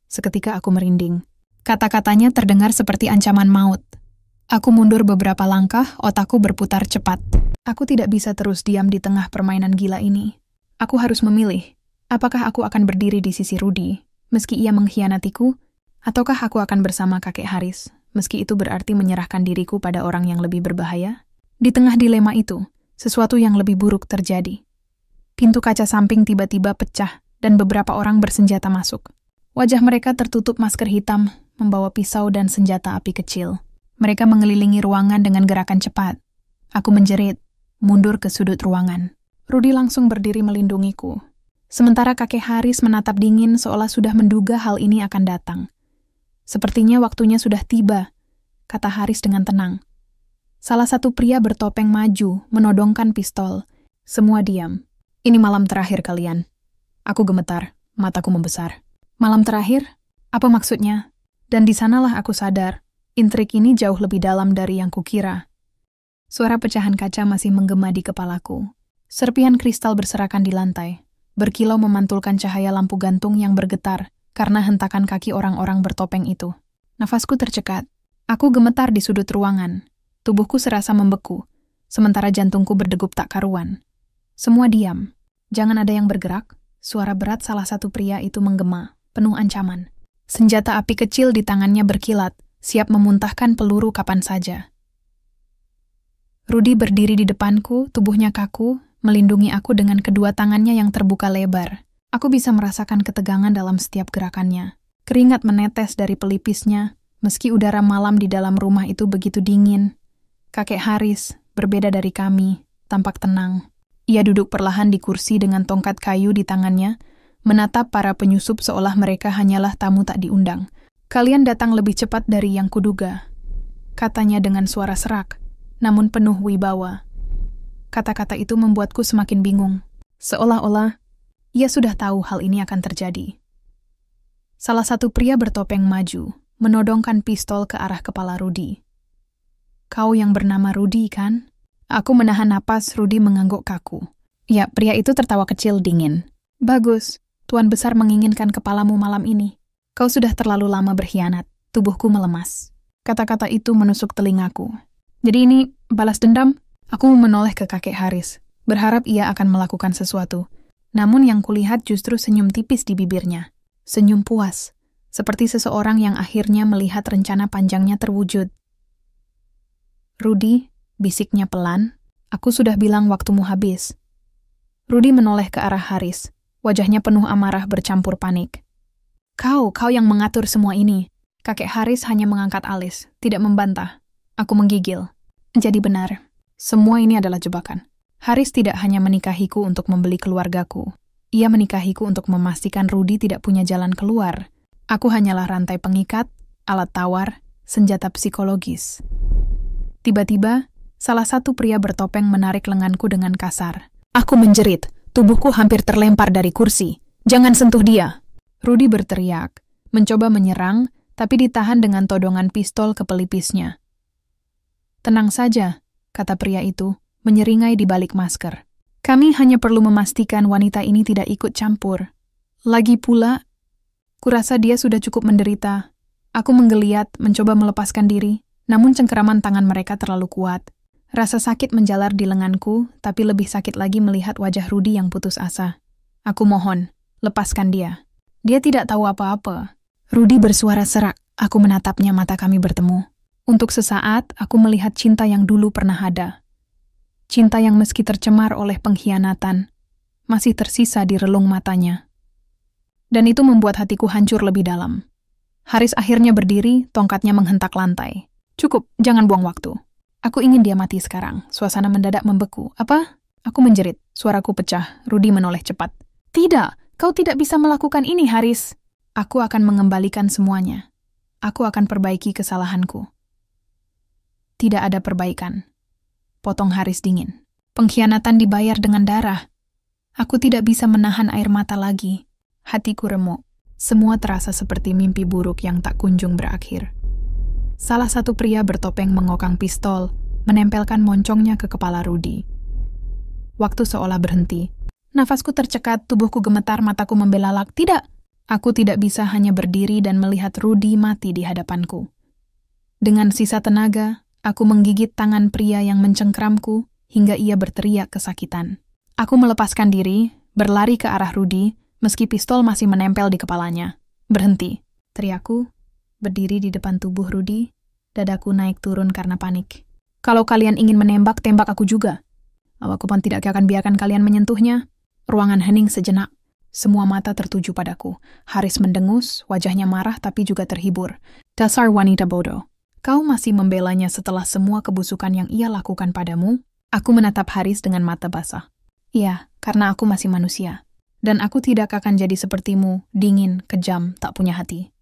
Seketika aku merinding. Kata-katanya terdengar seperti ancaman maut. Aku mundur beberapa langkah, otakku berputar cepat. Aku tidak bisa terus diam di tengah permainan gila ini. Aku harus memilih. Apakah aku akan berdiri di sisi Rudy, meski ia mengkhianatiku, ataukah aku akan bersama kakek Haris, meski itu berarti menyerahkan diriku pada orang yang lebih berbahaya? Di tengah dilema itu, sesuatu yang lebih buruk terjadi. Pintu kaca samping tiba-tiba pecah, dan beberapa orang bersenjata masuk. Wajah mereka tertutup masker hitam, membawa pisau dan senjata api kecil. Mereka mengelilingi ruangan dengan gerakan cepat. Aku menjerit, mundur ke sudut ruangan. Rudy langsung berdiri melindungiku. Sementara kakek Haris menatap dingin seolah sudah menduga hal ini akan datang. Sepertinya waktunya sudah tiba, kata Haris dengan tenang. Salah satu pria bertopeng maju, menodongkan pistol. Semua diam. Ini malam terakhir kalian. Aku gemetar, mataku membesar. Malam terakhir? Apa maksudnya? Dan di sanalah aku sadar, intrik ini jauh lebih dalam dari yang kukira. Suara pecahan kaca masih menggema di kepalaku. Serpihan kristal berserakan di lantai. Berkilau memantulkan cahaya lampu gantung yang bergetar karena hentakan kaki orang-orang bertopeng itu. Nafasku tercekat. Aku gemetar di sudut ruangan. Tubuhku serasa membeku, sementara jantungku berdegup tak karuan. Semua diam. Jangan ada yang bergerak. Suara berat salah satu pria itu menggema, penuh ancaman. Senjata api kecil di tangannya berkilat, siap memuntahkan peluru kapan saja. Rudy berdiri di depanku, tubuhnya kaku, melindungi aku dengan kedua tangannya yang terbuka lebar. Aku bisa merasakan ketegangan dalam setiap gerakannya. Keringat menetes dari pelipisnya, meski udara malam di dalam rumah itu begitu dingin. Kakek Haris, berbeda dari kami, tampak tenang. Ia duduk perlahan di kursi dengan tongkat kayu di tangannya, menatap para penyusup seolah mereka hanyalah tamu tak diundang. Kalian datang lebih cepat dari yang kuduga, katanya dengan suara serak, namun penuh wibawa. Kata-kata itu membuatku semakin bingung. Seolah-olah, ia sudah tahu hal ini akan terjadi. Salah satu pria bertopeng maju, menodongkan pistol ke arah kepala Rudy. Kau yang bernama Rudy, kan? Aku menahan napas, Rudy mengangguk kaku. Ya, pria itu tertawa kecil dingin. Bagus, Tuan Besar menginginkan kepalamu malam ini. Kau sudah terlalu lama berkhianat. Tubuhku melemas. Kata-kata itu menusuk telingaku. Jadi ini balas dendam? Aku menoleh ke kakek Haris, berharap ia akan melakukan sesuatu. Namun yang kulihat justru senyum tipis di bibirnya. Senyum puas, seperti seseorang yang akhirnya melihat rencana panjangnya terwujud. Rudy, bisiknya pelan, aku sudah bilang waktumu habis. Rudy menoleh ke arah Haris, wajahnya penuh amarah bercampur panik. Kau yang mengatur semua ini. Kakek Haris hanya mengangkat alis, tidak membantah. Aku menggigil. Jadi benar. Semua ini adalah jebakan. Haris tidak hanya menikahiku untuk membeli keluargaku. Ia menikahiku untuk memastikan Rudy tidak punya jalan keluar. Aku hanyalah rantai pengikat, alat tawar, senjata psikologis. Tiba-tiba, salah satu pria bertopeng menarik lenganku dengan kasar. Aku menjerit, tubuhku hampir terlempar dari kursi. Jangan sentuh dia! Rudy berteriak, mencoba menyerang, tapi ditahan dengan todongan pistol ke pelipisnya. Tenang saja, kata pria itu, menyeringai di balik masker. Kami hanya perlu memastikan wanita ini tidak ikut campur. Lagi pula, Kurasa dia sudah cukup menderita. Aku menggeliat, mencoba melepaskan diri, namun cengkeraman tangan mereka terlalu kuat. Rasa sakit menjalar di lenganku, tapi lebih sakit lagi melihat wajah Rudy yang putus asa. Aku mohon, lepaskan dia. Dia tidak tahu apa-apa. Rudy bersuara serak. Aku menatapnya, mata kami bertemu. Untuk sesaat, aku melihat cinta yang dulu pernah ada. Cinta yang meski tercemar oleh pengkhianatan, masih tersisa di relung matanya. Dan itu membuat hatiku hancur lebih dalam. Haris akhirnya berdiri, tongkatnya menghentak lantai. Cukup, jangan buang waktu. Aku ingin dia mati sekarang. Suasana mendadak membeku. Apa? Aku menjerit. Suaraku pecah. Rudy menoleh cepat. Tidak, kau tidak bisa melakukan ini, Haris. Aku akan mengembalikan semuanya. Aku akan perbaiki kesalahanku. Tidak ada perbaikan. Potong Haris dingin. Pengkhianatan dibayar dengan darah. Aku tidak bisa menahan air mata lagi. Hatiku remuk. Semua terasa seperti mimpi buruk yang tak kunjung berakhir. Salah satu pria bertopeng mengokang pistol, menempelkan moncongnya ke kepala Rudy. Waktu seolah berhenti. Nafasku tercekat, tubuhku gemetar, mataku membelalak. Tidak! Aku tidak bisa hanya berdiri dan melihat Rudy mati di hadapanku. Dengan sisa tenaga, aku menggigit tangan pria yang mencengkramku hingga ia berteriak kesakitan. Aku melepaskan diri, berlari ke arah Rudy, meski pistol masih menempel di kepalanya. Berhenti, teriakku, berdiri di depan tubuh Rudy, dadaku naik turun karena panik. Kalau kalian ingin menembak, tembak aku juga. Aku pun tidak akan biarkan kalian menyentuhnya. Ruangan hening sejenak. Semua mata tertuju padaku. Haris mendengus, wajahnya marah tapi juga terhibur. Dasar wanita bodoh. Kau masih membelanya setelah semua kebusukan yang ia lakukan padamu? Aku menatap Haris dengan mata basah. Iya, karena aku masih manusia. Dan aku tidak akan jadi sepertimu, dingin, kejam, tak punya hati.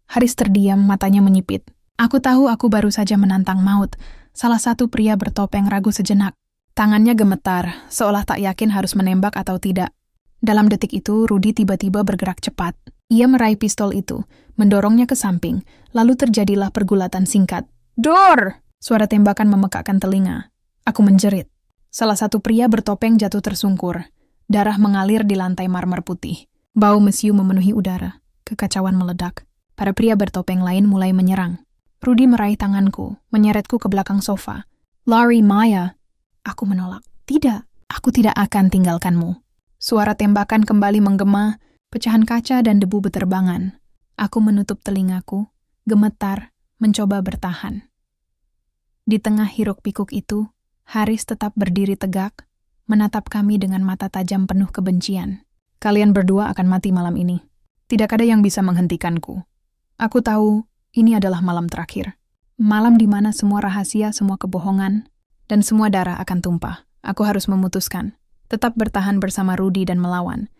Haris terdiam, matanya menyipit. Aku tahu aku baru saja menantang maut. Salah satu pria bertopeng ragu sejenak. Tangannya gemetar, seolah tak yakin harus menembak atau tidak. Dalam detik itu, Rudy tiba-tiba bergerak cepat. Ia meraih pistol itu, mendorongnya ke samping, lalu terjadilah pergulatan singkat. Dor! Suara tembakan memekakkan telinga. Aku menjerit. Salah satu pria bertopeng jatuh tersungkur. Darah mengalir di lantai marmer putih. Bau mesiu memenuhi udara. Kekacauan meledak. Para pria bertopeng lain mulai menyerang. Rudy meraih tanganku, menyeretku ke belakang sofa. Lari, Maya. Aku menolak. Tidak, aku tidak akan tinggalkanmu. Suara tembakan kembali menggema, pecahan kaca dan debu beterbangan. Aku menutup telingaku, gemetar, mencoba bertahan. Di tengah hiruk-pikuk itu, Haris tetap berdiri tegak, menatap kami dengan mata tajam penuh kebencian. Kalian berdua akan mati malam ini. Tidak ada yang bisa menghentikanku. Aku tahu ini adalah malam terakhir. Malam di mana semua rahasia, semua kebohongan, dan semua darah akan tumpah. Aku harus memutuskan. Tetap bertahan bersama Rudy dan melawan.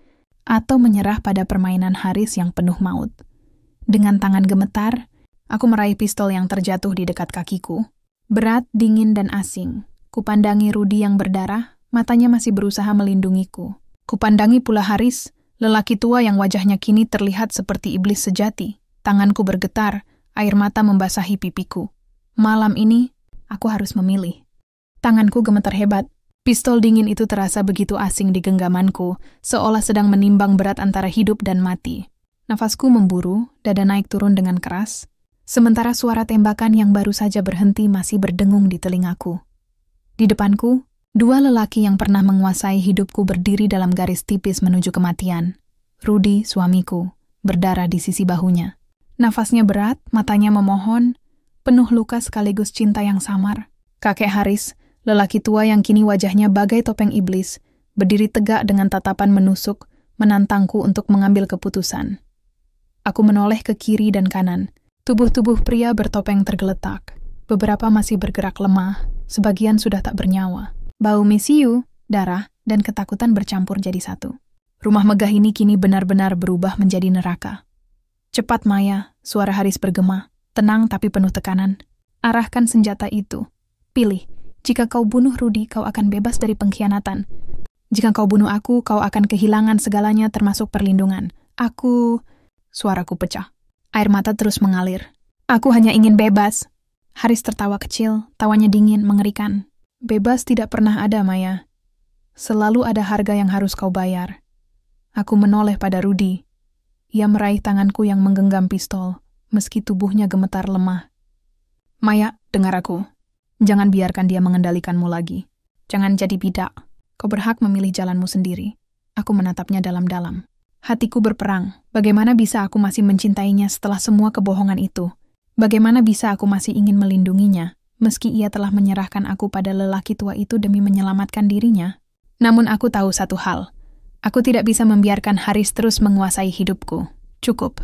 Atau menyerah pada permainan Haris yang penuh maut. Dengan tangan gemetar, aku meraih pistol yang terjatuh di dekat kakiku. Berat, dingin, dan asing. Kupandangi Rudy yang berdarah. Matanya masih berusaha melindungiku. Kupandangi pula Haris, lelaki tua yang wajahnya kini terlihat seperti iblis sejati. Tanganku bergetar, air mata membasahi pipiku. Malam ini, aku harus memilih. Tanganku gemetar hebat. Pistol dingin itu terasa begitu asing di genggamanku, seolah sedang menimbang berat antara hidup dan mati. Nafasku memburu, dada naik turun dengan keras, sementara suara tembakan yang baru saja berhenti masih berdengung di telingaku. Di depanku, dua lelaki yang pernah menguasai hidupku berdiri dalam garis tipis menuju kematian. Rudy, suamiku, berdarah di sisi bahunya. Nafasnya berat, matanya memohon, penuh luka sekaligus cinta yang samar. Kakek Haris, lelaki tua yang kini wajahnya bagai topeng iblis, berdiri tegak dengan tatapan menusuk, menantangku untuk mengambil keputusan. Aku menoleh ke kiri dan kanan. Tubuh-tubuh pria bertopeng tergeletak. Beberapa masih bergerak lemah, sebagian sudah tak bernyawa. Bau mesiu, darah, dan ketakutan bercampur jadi satu. Rumah megah ini kini benar-benar berubah menjadi neraka. Cepat, Maya, suara Haris bergema, tenang tapi penuh tekanan. Arahkan senjata itu. Pilih, jika kau bunuh Rudy, kau akan bebas dari pengkhianatan. Jika kau bunuh aku, kau akan kehilangan segalanya termasuk perlindungan. Suaraku pecah. Air mata terus mengalir. Aku hanya ingin bebas. Haris tertawa kecil, tawanya dingin, mengerikan. Bebas tidak pernah ada, Maya. Selalu ada harga yang harus kau bayar. Aku menoleh pada Rudy. Ia meraih tanganku yang menggenggam pistol, meski tubuhnya gemetar lemah. Maya, dengar aku. Jangan biarkan dia mengendalikanmu lagi. Jangan jadi bidak. Kau berhak memilih jalanmu sendiri. Aku menatapnya dalam-dalam. Hatiku berperang. Bagaimana bisa aku masih mencintainya setelah semua kebohongan itu? Bagaimana bisa aku masih ingin melindunginya, meski ia telah menyerahkan aku pada lelaki tua itu demi menyelamatkan dirinya? Namun aku tahu satu hal. Aku tidak bisa membiarkan Haris terus menguasai hidupku. Cukup.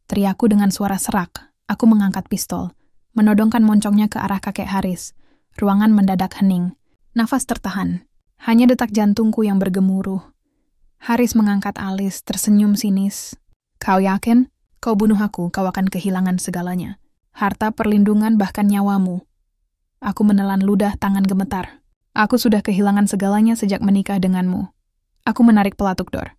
Teriakku dengan suara serak. Aku mengangkat pistol, menodongkan moncongnya ke arah kakek Haris. Ruangan mendadak hening. Nafas tertahan. Hanya detak jantungku yang bergemuruh. Haris mengangkat alis, tersenyum sinis. Kau yakin? Kau bunuh aku, kau akan kehilangan segalanya. Harta, perlindungan, bahkan nyawamu. Aku menelan ludah, tangan gemetar. Aku sudah kehilangan segalanya sejak menikah denganmu. Aku menarik pelatuk dor.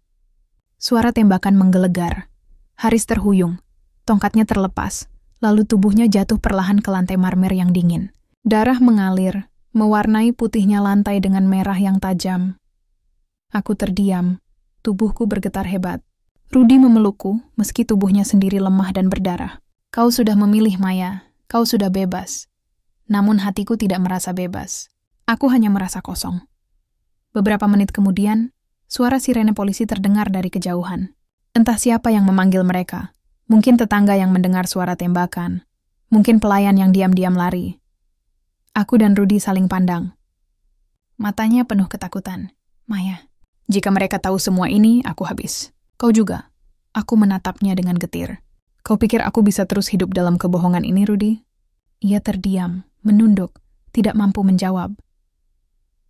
Suara tembakan menggelegar. Haris terhuyung. Tongkatnya terlepas. Lalu tubuhnya jatuh perlahan ke lantai marmer yang dingin. Darah mengalir, mewarnai putihnya lantai dengan merah yang tajam. Aku terdiam. Tubuhku bergetar hebat. Rudy memelukku, meski tubuhnya sendiri lemah dan berdarah. Kau sudah memilih, Maya. Kau sudah bebas. Namun hatiku tidak merasa bebas. Aku hanya merasa kosong. Beberapa menit kemudian, suara sirene polisi terdengar dari kejauhan. Entah siapa yang memanggil mereka. Mungkin tetangga yang mendengar suara tembakan. Mungkin pelayan yang diam-diam lari. Aku dan Rudy saling pandang. Matanya penuh ketakutan. Maya, jika mereka tahu semua ini, aku habis. Kau juga. Aku menatapnya dengan getir. Kau pikir aku bisa terus hidup dalam kebohongan ini, Rudy? Ia terdiam, menunduk, tidak mampu menjawab.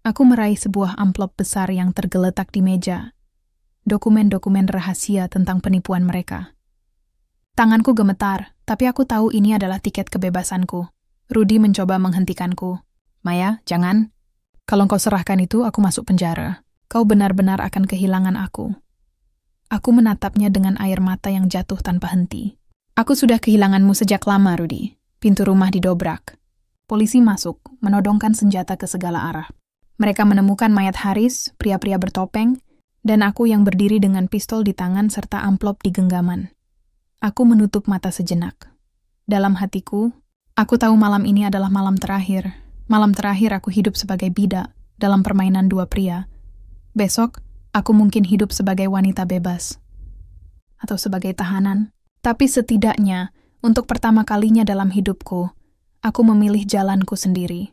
Aku meraih sebuah amplop besar yang tergeletak di meja. Dokumen-dokumen rahasia tentang penipuan mereka. Tanganku gemetar, tapi aku tahu ini adalah tiket kebebasanku. Rudy mencoba menghentikanku. Maya, jangan. Kalau kau serahkan itu, aku masuk penjara. Kau benar-benar akan kehilangan aku. Aku menatapnya dengan air mata yang jatuh tanpa henti. Aku sudah kehilanganmu sejak lama, Rudy. Pintu rumah didobrak. Polisi masuk, menodongkan senjata ke segala arah. Mereka menemukan mayat Haris, pria-pria bertopeng, dan aku yang berdiri dengan pistol di tangan serta amplop di genggaman. Aku menutup mata sejenak. Dalam hatiku, aku tahu malam ini adalah malam terakhir. Malam terakhir aku hidup sebagai bidak dalam permainan dua pria. Besok, aku mungkin hidup sebagai wanita bebas. Atau sebagai tahanan. Tapi setidaknya, untuk pertama kalinya dalam hidupku, aku memilih jalanku sendiri.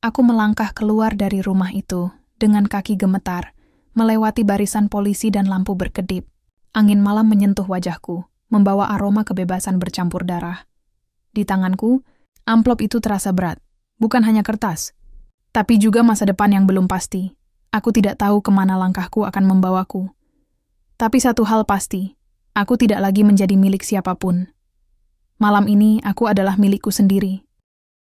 Aku melangkah keluar dari rumah itu, dengan kaki gemetar, melewati barisan polisi dan lampu berkedip. Angin malam menyentuh wajahku, membawa aroma kebebasan bercampur darah. Di tanganku, amplop itu terasa berat. Bukan hanya kertas, tapi juga masa depan yang belum pasti. Aku tidak tahu kemana langkahku akan membawaku. Tapi satu hal pasti, aku tidak lagi menjadi milik siapapun. Malam ini aku adalah milikku sendiri.